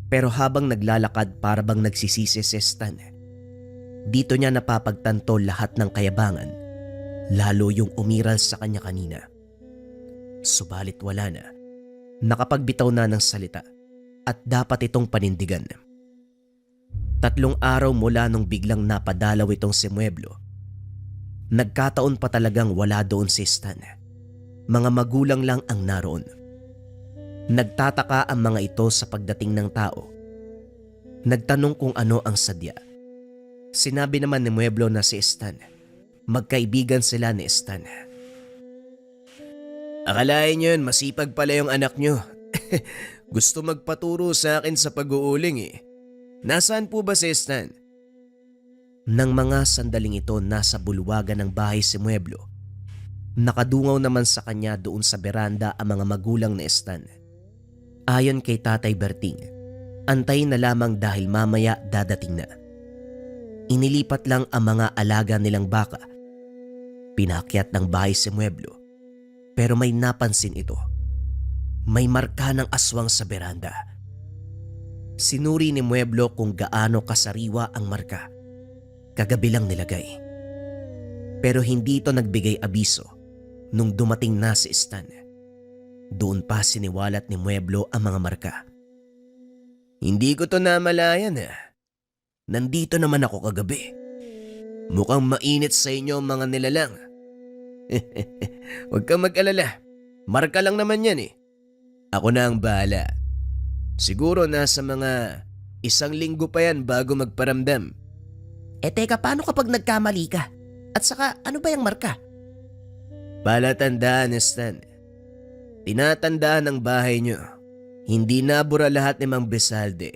Pero habang naglalakad para bang nagsisisi si Stan, dito niya napapagtanto lahat ng kayabangan, lalo yung umiral sa kanya kanina. Subalit wala na. Nakapagbitaw na ng salita at dapat itong panindigan. 3 araw mula nung biglang napadalaw itong si Mueblo, nagkataon pa talagang wala doon si Stan. Mga magulang lang ang naroon. Nagtataka ang mga ito sa pagdating ng tao. Nagtanong kung ano ang sadya. Sinabi naman ni Mueblo na si Stan. Magkaibigan sila ni Stan. Akalain yun, masipag pala yung anak nyo. Gusto magpaturo sa akin sa pag-uuling Nasaan po ba si Stan? Nang mga sandaling ito nasa bulwagan ng bahay si Mueblo, nakadungaw naman sa kanya doon sa beranda ang mga magulang ni Stan. Ayon kay Tatay Berting, antayin na lamang dahil mamaya dadating na. Inilipat lang ang mga alaga nilang baka. Pinakyat ng bahay si Mueblo, pero may napansin ito. May marka ng aswang sa beranda. Sinuri ni Mueblo kung gaano kasariwa ang marka. Kagabi lang nilagay. Pero hindi ito nagbigay abiso nung dumating na si Stan. Doon pa siniwalat ni Mueblo ang mga marka. Hindi ko to namalayan Nandito naman ako kagabi. Mukhang mainit sa inyo ang mga nilalang. Huwag kang mag-alala. Marka lang naman yan Ako na ang bahala. Siguro nasa mga 1 linggo pa yan bago magparamdam. Teka, paano kapag nagkamali ka? At saka, ano ba yung marka? Palatandaan, Stan. Tinatandaan ng bahay nyo. Hindi nabura lahat ni Mang Bezalde.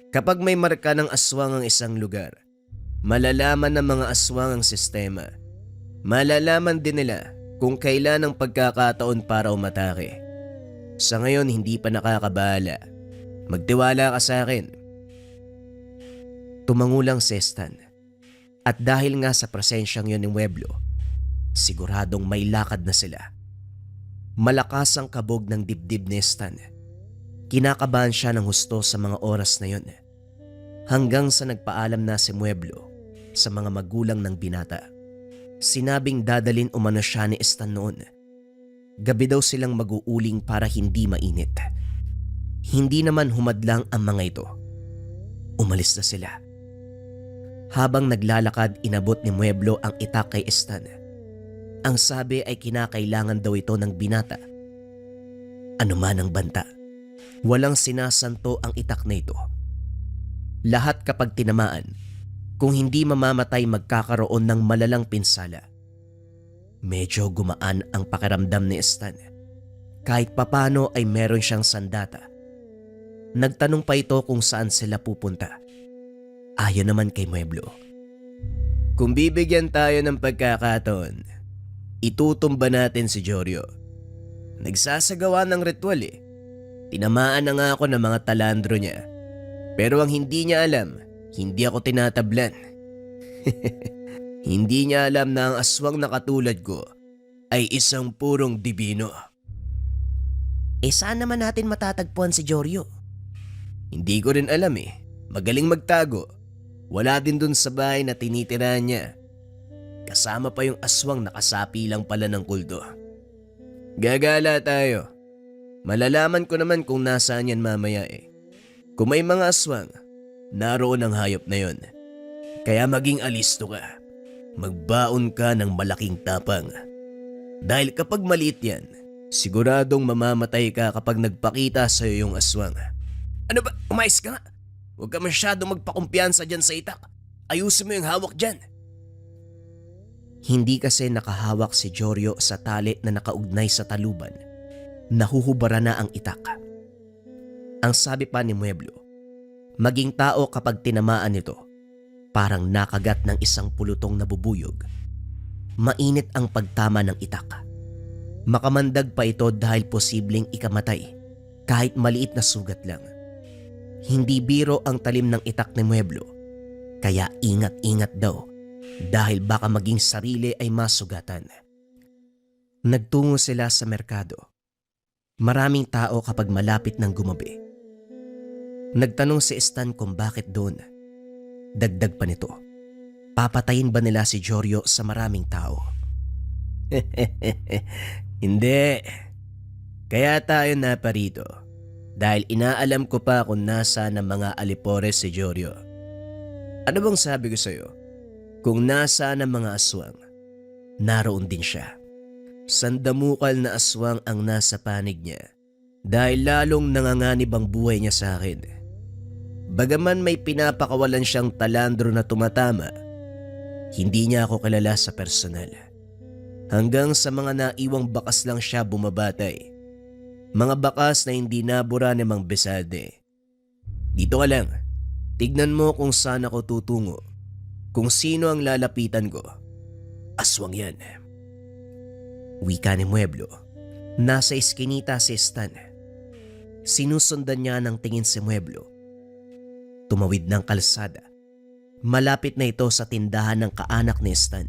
Kapag may marka ng aswang ang isang lugar, malalaman ng mga aswang ang sistema. Malalaman din nila kung kailan ang pagkakataon para umatake. Sa ngayon, hindi pa nakakabahala. Magtiwala ka sa akin. Tumangulang si Stan. At dahil nga sa presensyang yun ni Mueblo, siguradong may lakad na sila. Malakas ang kabog ng dibdib ni Stan. Kinakabahan siya ng husto sa mga oras na yun. Hanggang sa nagpaalam na si Mueblo sa mga magulang ng binata. Sinabing dadalin umano siya ni Stan noon. Gabi daw silang mag-uuling para hindi mainit. Hindi naman humadlang ang mga ito. Umalis na sila. Habang naglalakad, inabot ni Mueblo ang itak kay Stan. Ang sabi ay kinakailangan daw ito ng binata. Ano man ang banta, walang sinasanto ang itak na ito. Lahat kapag tinamaan, kung hindi mamamatay magkakaroon ng malalang pinsala. Medyo gumaan ang pakiramdam ni Stan. Kahit papano ay meron siyang sandata. Nagtanong pa ito kung saan sila pupunta. Ayon naman kay Mueblo. Kung bibigyan tayo ng pagkakataon, itutumba natin si Jorio. Nagsasagawa ng ritual Tinamaan na nga ako ng mga talandro niya. Pero ang hindi niya alam, hindi ako tinatablan. Hindi niya alam na ang aswang na katulad ko ay isang purong dibino. Saan naman natin matatagpuan si Jorio? Hindi ko rin alam Magaling magtago. Wala din dun sa bahay na tinitirahan niya. Kasama pa yung aswang nakasapi lang pala ng kulto. Gagala tayo. Malalaman ko naman kung nasaan yan mamaya Kung may mga aswang, naroon ang hayop na yon. Kaya maging alisto ka. Magbaon ka ng malaking tapang. Dahil kapag maliit yan, siguradong mamamatay ka kapag nagpakita sa iyo yung aswang. Ano ba? Umayos ka nga. Huwag ka masyadong magpakumpiyansa dyan sa itak. Ayusin mo yung hawak dyan. Hindi kasi nakahawak si Jorio sa tali na nakaugnay sa taluban. Nahuhubara na ang itak. Ang sabi pa ni Mueblo, maging tao kapag tinamaan nito, parang nakagat ng isang pulutong nabubuyog. Mainit ang pagtama ng itak. Makamandag pa ito dahil posibleng ikamatay kahit maliit na sugat lang. Hindi biro ang talim ng itak ni Mueblo, kaya ingat-ingat daw dahil baka maging sarili ay masugatan. Nagtungo sila sa merkado. Maraming tao kapag malapit ng gumabi. Nagtanong si Stan kung bakit doon. Dagdag pa nito, papatayin ba nila si Jorio sa maraming tao? Hindi. Kaya tayo naparito. Dahil inaalam ko pa kung nasa ng mga alipores si Jorio. Ano bang sabi ko sa'yo? Kung nasa ng mga aswang, naroon din siya. Sandamukal na aswang ang nasa panig niya. Dahil lalong nanganganib ang buhay niya sa akin. Bagaman may pinapakawalan siyang talandro na tumatama, hindi niya ako kilala sa personal. Hanggang sa mga naiwang bakas lang siya bumabatay. Mga bakas na hindi nabura ni Mang Besalde. Dito ka lang, tignan mo kung saan ako tutungo. Kung sino ang lalapitan ko. Aswang yan. Wika ni Mueblo. Nasa iskinita si Stan. Sinusundan niya ng tingin si Mueblo. Tumawid ng kalsada. Malapit na ito sa tindahan ng kaanak ni Stan.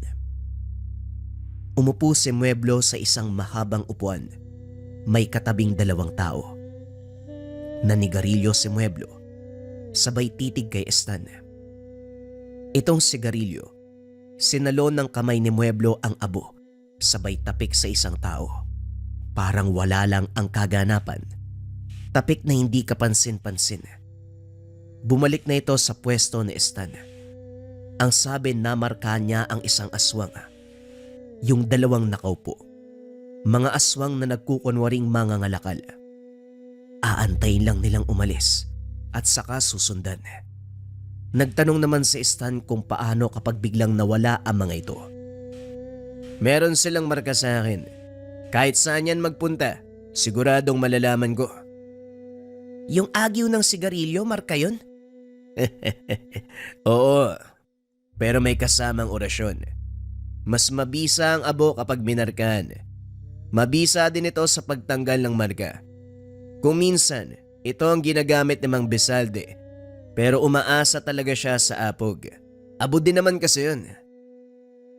Umupo si Mueblo sa isang mahabang upuan. May katabing dalawang tao. Nanigarilyo si Mueblo. Sabay titig kay Stan. Itong sigarilyo, sinalo ng kamay ni Mueblo ang abo. Sabay tapik sa isang tao. Parang wala lang ang kaganapan. Tapik na hindi kapansin-pansin. Bumalik na ito sa pwesto ni Stan. Ang sabi namarka niya ang isang aswang. Yung dalawang nakaupo. Mga aswang na nagkukunwaring mangangalakal. Aantayin lang nilang umalis at saka susundan. Nagtanong naman si Stan kung paano kapag biglang nawala ang mga ito. Meron silang marka sa akin. Kahit saan yan magpunta, siguradong malalaman ko. Yung agyo ng sigarilyo, marka yun? Oo, pero may kasamang orasyon. Mas mabisa ang abo kapag minarkahan. Mabisa din ito sa pagtanggal ng marka. Kung minsan, ito ang ginagamit ni Mang Besalde, pero umaasa talaga siya sa apog. Abo din naman kasi yun.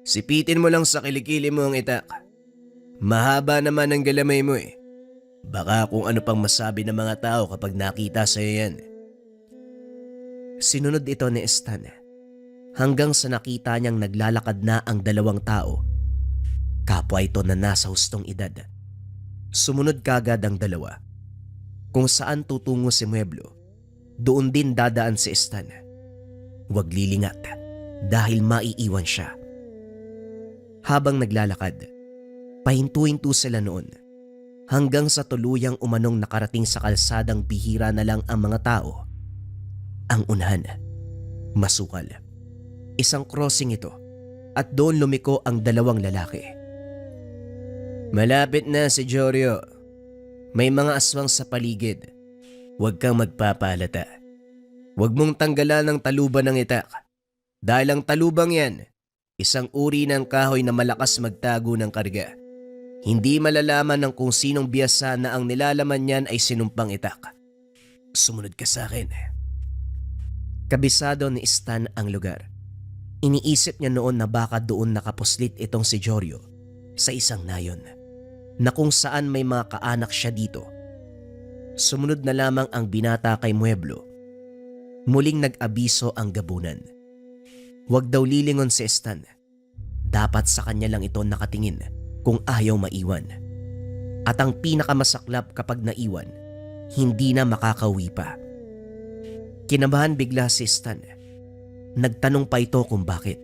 Sipitin mo lang sa kilikili mo ang itak. Mahaba naman ang galamay mo eh. Baka kung ano pang masabi ng mga tao kapag nakita sa'yo yan. Sinunod ito ni Stan hanggang sa nakita niyang naglalakad na ang dalawang tao. Kapwa ito na nasa hustong edad. Sumunod kagad ang dalawa. Kung saan tutungo si Mueblo, doon din dadaan si Stan. Huwag lilingat dahil maiiwan siya. Habang naglalakad, pahintu-hintu sila noon hanggang sa tuluyang umanong nakarating sa kalsadang bihira na lang ang mga tao. Ang unahan, masukal. Isang crossing ito at doon lumiko ang dalawang lalaki. Malapit na si Jorio. May mga aswang sa paligid. Huwag kang magpapalata. Huwag mong tanggalan ng taluban ng itak. Dahil ang talubang yan, isang uri ng kahoy na malakas magtago ng karga. Hindi malalaman ng kung sinong biyasa na ang nilalaman niyan ay sinumpang itak. Sumunod ka sa akin. Kabisado ni Stan ang lugar. Iniisip niya noon na baka doon nakapuslit itong si Jorio sa isang nayon na kung saan may mga kaanak siya dito. Sumunod na lamang ang binata kay Mueblo. Muling nag-abiso ang gabunan. Huwag daw lilingon si Stan. Dapat sa kanya lang ito nakatingin kung ayaw maiwan. At ang pinakamasaklap kapag naiwan, hindi na makakauwi pa. Kinabahan bigla si Stan. Nagtanong pa ito kung bakit.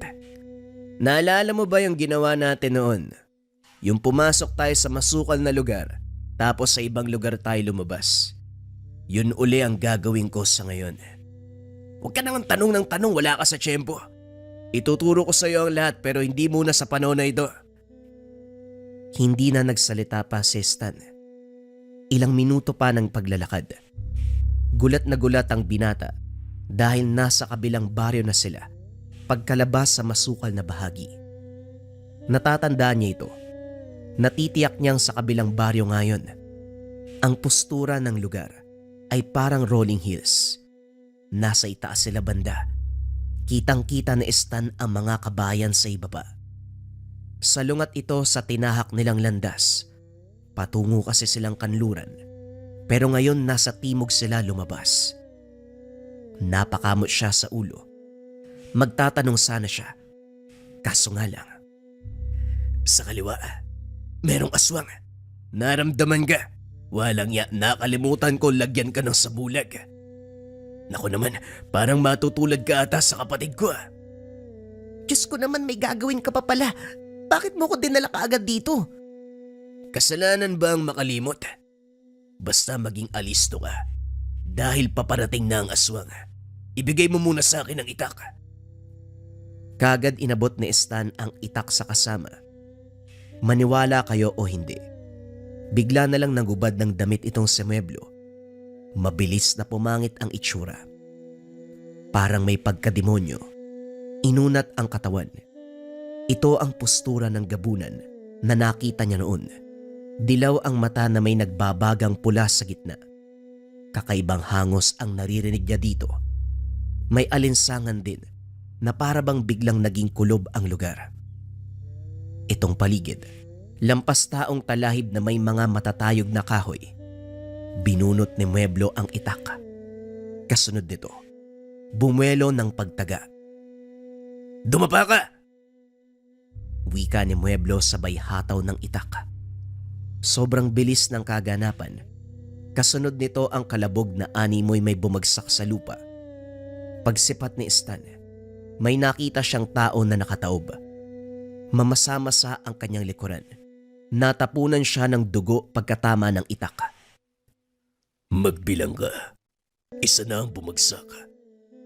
Naalala mo ba yung ginawa natin noon? Yung pumasok tayo sa masukal na lugar tapos sa ibang lugar tayo lumabas. Yun uli ang gagawin ko sa ngayon. Huwag ka nang tanong ng tanong, wala ka sa tiyempo. Ituturo ko sa iyo ang lahat pero hindi muna sa panahon na ito. Hindi na nagsalita pa si Stan. Ilang minuto pa ng paglalakad. Gulat na gulat ang binata dahil nasa kabilang baryo na sila pagkalabas sa masukal na bahagi. Natatandaan niya ito. Natitiyak niyang sa kabilang baryo ngayon. Ang postura ng lugar ay parang rolling hills. Nasa itaas sila banda. Kitang-kita na Stan ang mga kabayan sa ibaba. Salungat ito sa tinahak nilang landas. Patungo kasi silang kanluran. Pero ngayon nasa timog sila lumabas. Napakamot siya sa ulo. Magtatanong sana siya. Kaso nga lang. Sa kaliwa, merong aswang. Naramdaman ka. Walang ya, nakalimutan ko lagyan ka ng sabulag. Naku naman, parang matutulad ka ata sa kapatid ko. Diyos ko naman, may gagawin ka pa pala. Bakit mo ko dinala kaagad dito? Kasalanan ba ang makalimot? Basta maging alisto ka. Dahil paparating na ang aswang. Ibigay mo muna sa akin ang itak. Kagad inabot ni Stan ang itak sa kasama. Maniwala kayo o hindi. Bigla na lang nagubad ng damit itong si Mueblo. Mabilis na pumangit ang itsura. Parang may pagkademonyo. Inunat ang katawan. Ito ang postura ng gabunan na nakita niya noon. Dilaw ang mata na may nagbabagang pula sa gitna. Kakaibang hangos ang naririnig niya dito. May alinsangan din na para bang biglang naging kulob ang lugar. Itong paligid, lampas taong talahib na may mga matatayog na kahoy. Binunot ni Mueblo ang itak. Kasunod nito, bumuelo ng pagtaga. Dumapa ka! Wika ni Mueblo sabay hataw ng itak. Sobrang bilis ng kaganapan. Kasunod nito ang kalabog na animoy may bumagsak sa lupa. Pagsipat ni Stan, may nakita siyang tao na nakataob. Mamasa-masa ang kanyang likuran. Natapunan siya ng dugo pagkatama ng itak. Magbilang ka. Isa na ang bumagsak.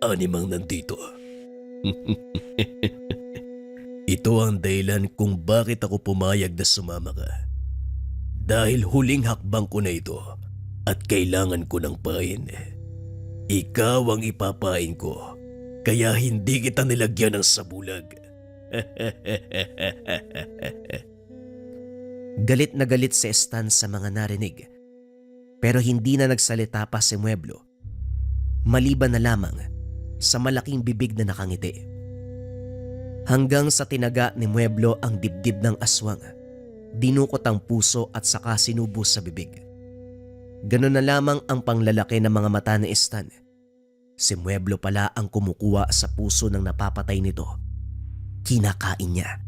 6 ang nandito. Ito ang dahilan kung bakit ako pumayag na sumama ka. Dahil huling hakbang ko na ito at kailangan ko ng pain. Ikaw ang ipapain ko, kaya hindi kita nilagyan ng sabulag. Galit na galit si Stan sa mga narinig. Pero hindi na nagsalita pa si Mueblo. Maliban na lamang sa malaking bibig na nakangiti. Hanggang sa tinaga ni Mueblo ang dibdib ng aswang. Dinukot ang puso at saka sinubo sa bibig. Ganun na lamang ang panglalaki ng mga mata ni Stan. Si Mueblo pala ang kumukuha sa puso ng napapatay nito. Kinakain niya.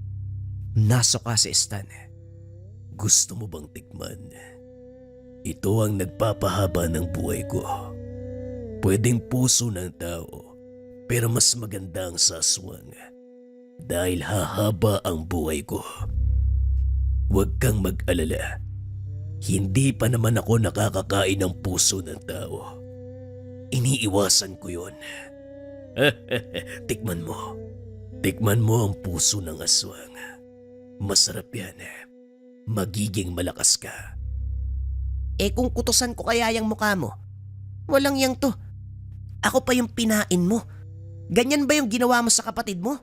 Nasuka si Stan. Gusto mo bang tikman? Ito ang nagpapahaba ng buhay ko. Pwedeng puso ng tao, pero mas maganda ang sa aswang. Dahil hahaba ang buhay ko. Huwag kang mag-alala. Hindi pa naman ako nakakakain ng puso ng tao. Iniiwasan ko yun. Tikman mo. Tikman mo ang puso ng aswang. Masarap yan. Magiging malakas ka. Kung kutusan ko kaya yung mukha mo? Walang yang to. Ako pa yung pinain mo. Ganyan ba yung ginawa mo sa kapatid mo?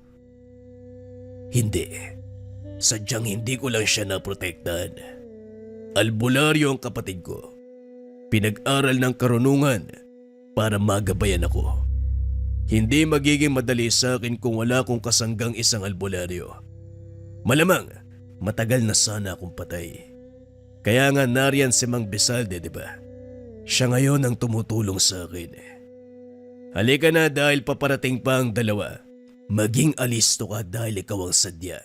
Hindi. Sadyang hindi ko lang siya naprotektahan. Albularyo ang kapatid ko. Pinag-aral ng karunungan para magabayan ako. Hindi magiging madali sa akin kung wala akong kasanggang isang albularyo. Malamang, matagal na sana akong patay. Kaya nga nariyan si Mang Besalde, di ba? Siya ngayon ang tumutulong sa akin. Halika na dahil paparating pa ang dalawa. Maging alisto ka dahil ikaw ang sadya.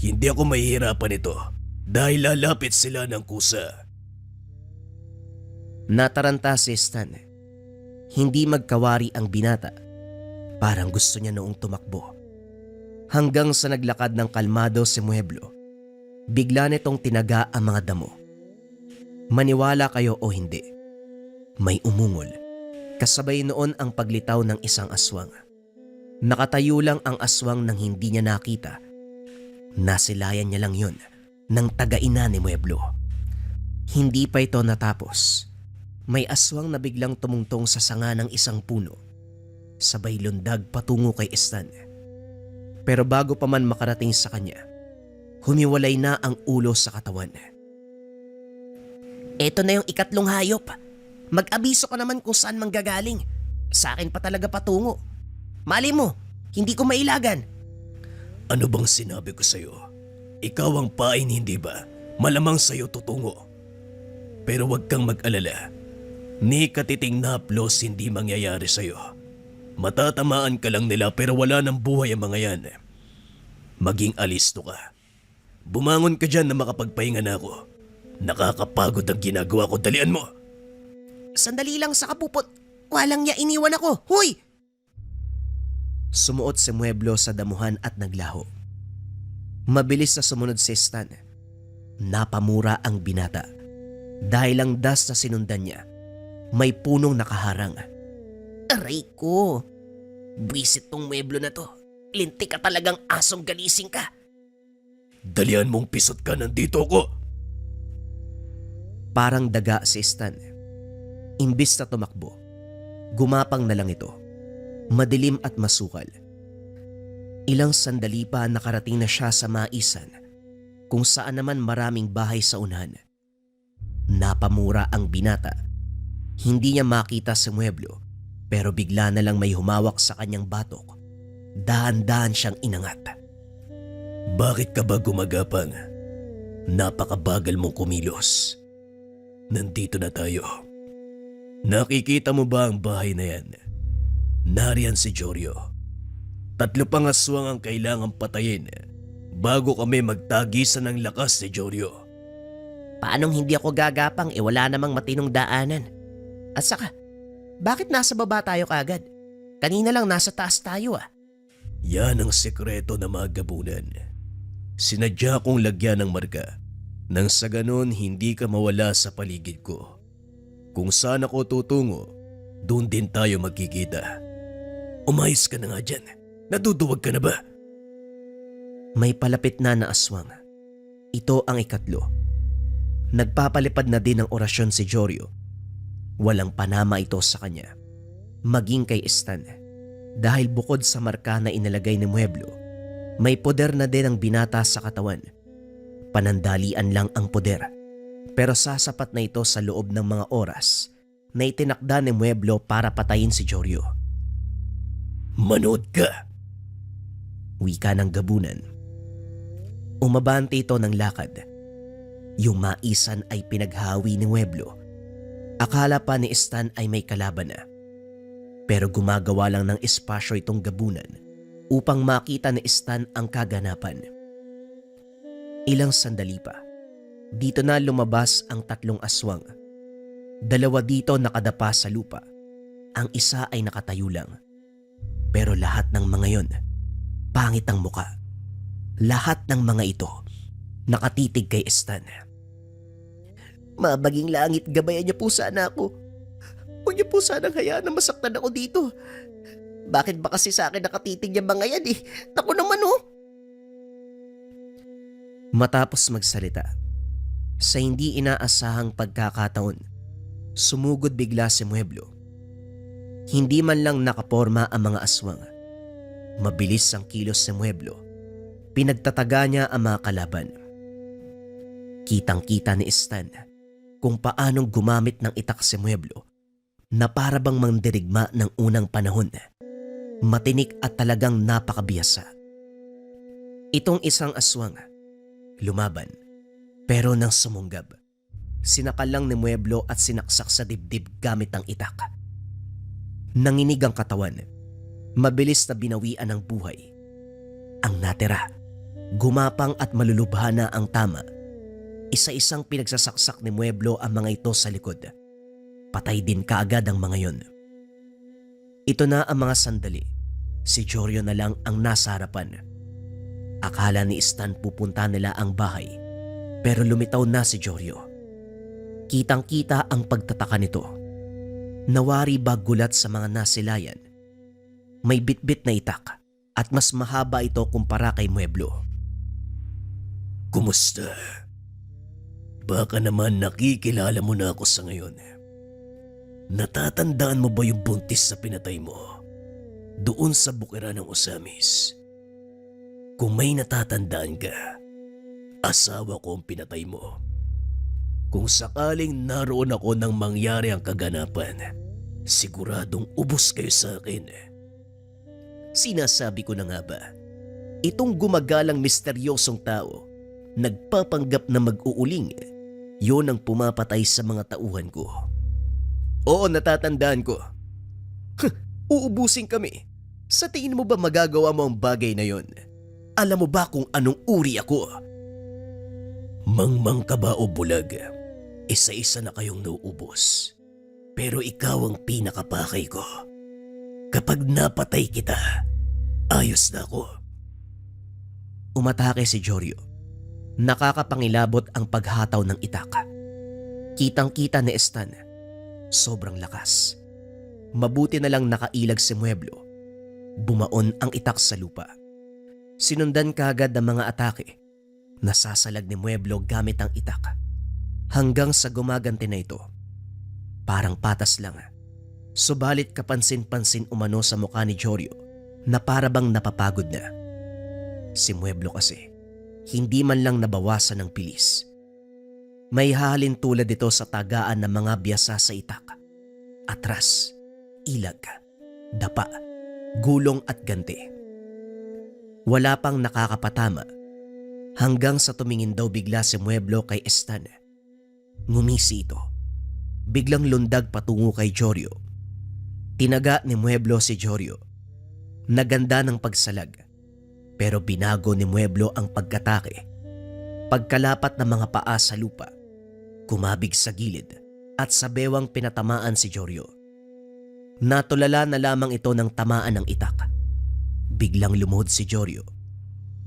Hindi ako mahihirapan ito dahil lalapit sila ng kusa. Nataranta si Stan. Hindi magkawari ang binata. Parang gusto niya noong tumakbo. Hanggang sa naglakad ng kalmado si Mueblo, bigla nitong tinaga ang mga damo. Maniwala kayo o hindi, may umungol. Kasabay noon ang paglitaw ng isang aswang. Nakatayo lang ang aswang nang hindi niya nakita. Nasilayan niya lang yun ng taga-ina ni Mueblo. Hindi pa ito natapos. May aswang na biglang tumungtong sa sanga ng isang puno. Sabay lundag patungo kay Stan. Pero bago pa man makarating sa kanya, humiwalay na ang ulo sa katawan. Ito na yung ikatlong hayop. Mag-abiso ka naman kung saan manggagaling. Sa akin pa talaga patungo. Mali mo, hindi ko mailagan. Ano bang sinabi ko sa'yo? Ikaw ang pain, hindi ba? Malamang sa'yo tutungo. Pero wag kang mag-alala. Ni katiting na haplos hindi mangyayari sa'yo. Matatamaan ka lang nila pero wala ng buhay ang mga yan. Maging alisto ka. Bumangon ka dyan na makapagpahinga na ako. Nakakapagod ang ginagawa ko, dalian mo! Sandali lang sa kapupot. Walang niya iniwan ako. Huy! Sumuot si Mueblo sa damuhan at naglaho. Mabilis na sumunod si Stan. Napamura ang binata. Dahil ang das na sinundan niya, may punong nakaharang. Aray ko. Buwisit tong Mueblo na to. Lintik ka talagang asong galising ka. Dalian mong pisot ka, nandito ako! Parang daga si Stan. Imbis na tumakbo, gumapang na lang ito. Madilim at masukal. Ilang sandali pa nakarating na siya sa maisan, kung saan naman maraming bahay sa unahan. Napamura ang binata. Hindi niya makita si Mueblo, pero bigla na lang may humawak sa kanyang batok. Dahan-dahan siyang inangat. Bakit ka ba gumagapang? Napakabagal mong kumilos. Nandito na tayo. Nakikita mo ba ang bahay na yan? Nariyan si Jorio. 3 pang aswang ang kailangang patayin bago kami magtagisan ng lakas ni Jorio. Paanong hindi ako gagapang wala namang matinong daanan? At saka, bakit nasa baba tayo kagad? Kanina lang nasa taas tayo ah. Yan ang sekreto ng mga gabunan. Sinadya kong lagyan ng marka nang sa ganon hindi ka mawala sa paligid ko. Kung saan ako tutungo, doon din tayo magkikita. Umayos ka na nga dyan. Naduduwag ka na ba? May palapit na aswang. Ito ang ikatlo. Nagpapalipad na din ng orasyon si Jorio. Walang panama ito sa kanya. Maging kay Stan. Dahil bukod sa marka na inalagay ni Mueblo, may poder na din ang binata sa katawan. Panandalian lang ang poder. Pero sasapat na ito sa loob ng mga oras na itinakda ni Mueblo para patayin si Jorio. Manood ka! Wika ng gabunan. Umabante ito ng lakad. Yung maisan ay pinaghawi ni Mueblo. Akala pa ni Stan ay may kalaban na. Pero gumagawa lang ng espasyo itong gabunan upang makita ni Stan ang kaganapan. Ilang sandali pa, dito na lumabas ang 3 aswang. 2 dito nakadapa sa lupa. Ang isa ay nakatayo lang. Pero lahat ng mga yon, pangit ang muka. Lahat ng mga ito, nakatitig kay Stan. Mabaging langit, gabayan niyo po sana ako. Huwag niyo po sanang hayaan na masaktan ako dito. Bakit ba kasi sa akin nakatitig yung mga yan eh? Naku naman oh! Matapos magsalita, sa hindi inaasahang pagkakataon, sumugod bigla si Mueblo. Hindi man lang nakaporma ang mga aswang. Mabilis ang kilos si Mueblo. Pinagtataga niya ang mga kalaban. Kitang-kita ni Stan kung paanong gumamit ng itak si Mueblo na para bang mandirigma ng unang panahon. Matinik at talagang napakabihasa. Itong isang aswang, lumaban, pero nang sumunggab, sinakal lang ni Mueblo at sinaksak sa dibdib gamit ang itak. Nanginig ang katawan, mabilis na binawian ng buhay. Ang natira, gumapang at malulubha na ang tama. Isa-isang pinagsasaksak ni Mueblo ang mga ito sa likod. Patay din kaagad ang mga yon. Ito na ang mga sandali. Si Jorio na lang ang nasa harapan. Akala ni Stan pupunta nila ang bahay, pero lumitaw na si Jorio. Kitang-kita ang pagtataka nito. Nawari ba gulat sa mga nasilayan? May bitbit na itak at mas mahaba ito kumpara kay Mueblo. Kumusta? Baka naman nakikilala mo na ako sa ngayon. Natatandaan mo ba yung buntis sa pinatay mo? Doon sa bukira ng Osamis. Kung may natatandaan ka, asawa ko ang pinatay mo. Kung sakaling naroon ako nang mangyari ang kaganapan, siguradong ubos kayo sa akin. Sinasabi ko na nga ba, itong gumagalang misteryosong tao, nagpapanggap na mag-uuling, yon ang pumapatay sa mga tauhan ko. Oo, natatandaan ko. Uubusin kami. Sa tingin mo ba magagawa mo ang bagay na yon? Alam mo ba kung anong uri ako? Mangmang ka ba o bulag? Isa-isa na kayong nauubos. Pero ikaw ang pinakapakay ko. Kapag napatay kita, ayos na ako. Umatake si Jorio. Nakakapangilabot ang paghataw ng itak. Kitang-kita ni Stan. Sobrang lakas. Mabuti na lang nakailag si Mueblo. Bumaon ang itak sa lupa. Sinundan kaagad ng mga atake. Nasasalag ni Mueblo gamit ang itak. Hanggang sa gumaganti na ito. Parang patas lang. Subalit kapansin-pansin umano sa mukha ni Jorio na parabang napapagod na. Si Mueblo kasi, hindi man lang nabawasan ng pilis. May halin tulad ito sa tagaan ng mga biyasa sa itak. Atras, ilag, dapa, gulong at ganti. Wala pang nakakapatama hanggang sa tumingin daw bigla si Mueblo kay Stan. Ngumisi ito. Biglang lundag patungo kay Jorio. Tinaga ni Mueblo si Jorio. Naganda ng pagsalag. Pero binago ni Mueblo ang pagkatake. Pagkalapat ng mga paa sa lupa, kumabig sa gilid at sa bewang pinatamaan si Jorio. Natulala na lamang ito ng tamaan ng itak. Biglang lumuhod si Jorio.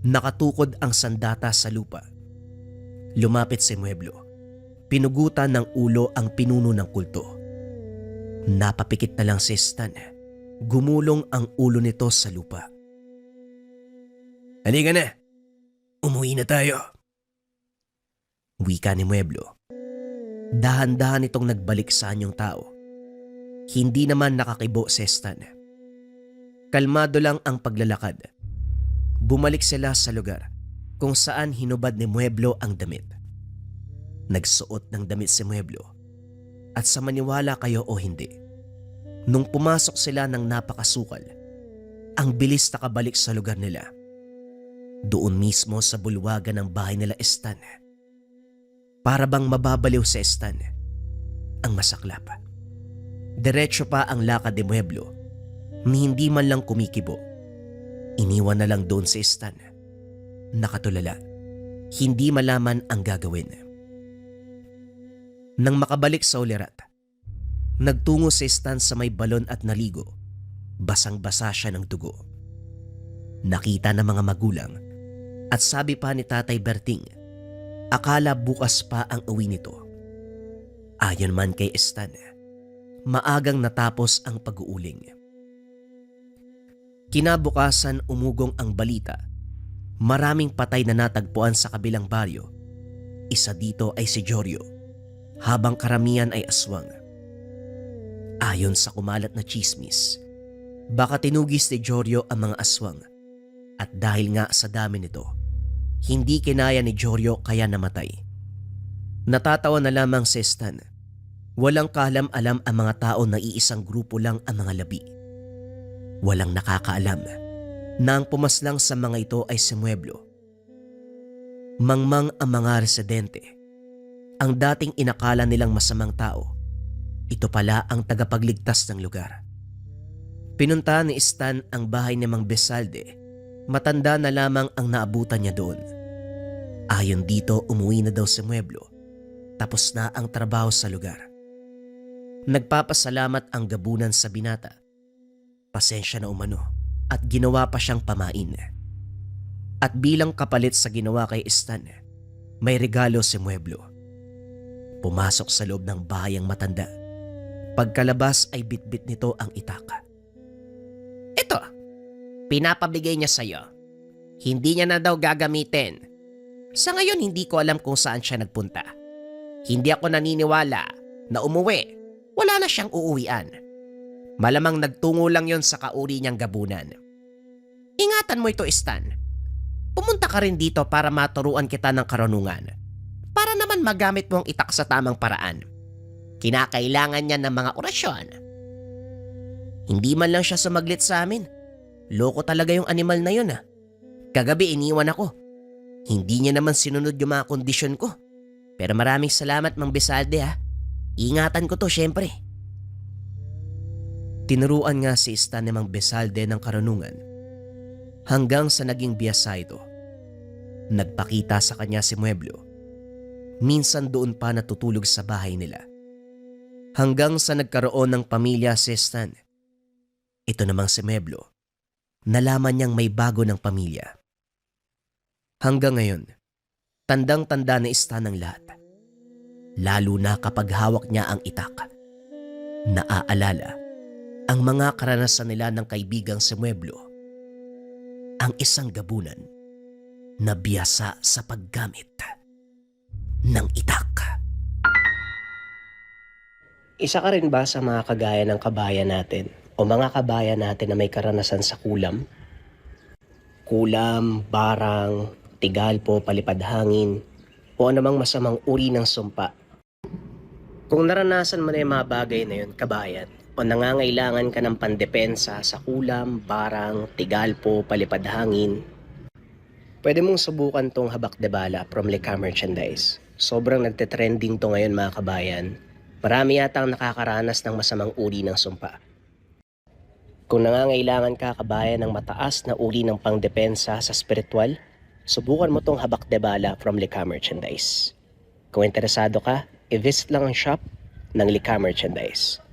Nakatukod ang sandata sa lupa. Lumapit si Mueblo. Pinugutan ng ulo ang pinuno ng kulto. Napapikit na lang si Stan. Gumulong ang ulo nito sa lupa. Halika na. Umuwi na tayo. Wika ni Mueblo. Dahan-dahan itong nagbalik sa anyong tao. Hindi naman nakakibo si Stan. Kalmado lang ang paglalakad. Bumalik sila sa lugar kung saan hinubad ni Mueblo ang damit. Nagsuot ng damit si Mueblo. At sa maniwala kayo o hindi, nung pumasok sila ng napakasukal, ang bilis nakabalik sa lugar nila. Doon mismo sa bulwagan ng bahay nila Stan. Para bang mababaliw si Stan. Ang masaklap. Diretso pa ang lakad ni Mueblo, ni hindi man lang kumikibo. Iniwan na lang doon si Stan. Nakatulala. Hindi malaman ang gagawin. Nang makabalik sa ulirat, nagtungo si Stan sa may balon at naligo. Basang-basa siya ng dugo. Nakita ng mga magulang at sabi pa ni Tatay Berting, akala bukas pa ang uwi nito. Ayon man kay Stan, maagang natapos ang pag-uuling. Kinabukasan umugong ang balita. Maraming patay na natagpuan sa kabilang baryo. Isa dito ay si Jorio, habang karamihan ay aswang. Ayon sa kumalat na tsismis, baka tinugis ni Jorio ang mga aswang at dahil nga sa dami nito, hindi kinaya ni Jorio kaya namatay. Natatawa na lamang si Stan. Walang kaalam-alam ang mga tao na iisang grupo lang ang mga labi. Walang nakakaalam na ang pumaslang sa mga ito ay si Mueblo. Mangmang ang mga residente. Ang dating inakala nilang masamang tao, ito pala ang tagapagligtas ng lugar. Pinuntahan ni Stan ang bahay ni Mang Besalde. Matanda na lamang ang naabutan niya doon. Ayon dito, umuwi na daw si Mueblo. Tapos na ang trabaho sa lugar. Nagpapasalamat ang gabunan sa binata. nagpasensya na umano at ginawa pa siyang pamain. At bilang kapalit sa ginawa kay Stan, may regalo si Mueblo. Pumasok sa loob ng bahay ang matanda. Pagkalabas ay bitbit nito ang itak. Ito, pinapabigay niya sa'yo. Hindi niya na daw gagamitin. Sa ngayon hindi ko alam kung saan siya nagpunta. Hindi ako naniniwala na umuwi. Wala na siyang uuwian. Malamang nagtungo lang yon sa kauri niyang gabunan. Ingatan mo ito, Stan. Pumunta ka rin dito para maturuan kita ng karunungan. Para naman magamit mo ang itak sa tamang paraan. Kinakailangan niya ng mga orasyon. Hindi man lang siya sumaglit sa amin. Loko talaga yung animal na yun. Kagabi iniwan ako. Hindi niya naman sinunod yung mga kondisyon ko. Pero maraming salamat, Mang Besalde ha. Ingatan ko to syempre. Tinuruan nga si Stan ni Mang Besalde ng karunungan hanggang sa naging biyasa ito. Nagpakita sa kanya si Mueblo. Minsan doon pa natutulog sa bahay nila. Hanggang sa nagkaroon ng pamilya si Stan. Ito namang si Mueblo. Nalaman niyang may bago ng pamilya. Hanggang ngayon, tandang-tanda ni Stan ang lahat. Lalo na kapag hawak niya ang itak. Naaalala ang mga karanasan nila ng kaibigang si Mueblo. Ang isang gabunan na biyasa sa paggamit ng itak. Isa ka rin ba sa mga kagaya ng kabayan natin o mga kabayan natin na may karanasan sa kulam? Kulam, barang, tigalpo, palipad hangin, o anumang masamang uri ng sumpa. Kung naranasan mo na yung mga bagay na yun, kabayan, o nangangailangan ka ng pandepensa sa kulam, barang, tigalpo, palipad hangin, pwede mong subukan tong habak de bala from Lika Merchandise. Sobrang nagte-trending to ngayon mga kabayan. Marami yatang nakakaranas ng masamang uri ng sumpa. Kung nangangailangan ka kabayan ng mataas na uri ng pangdepensa sa spiritual, subukan mo tong habak de bala from Lika Merchandise. Kung interesado ka, i-visit lang ang shop ng Lika Merchandise.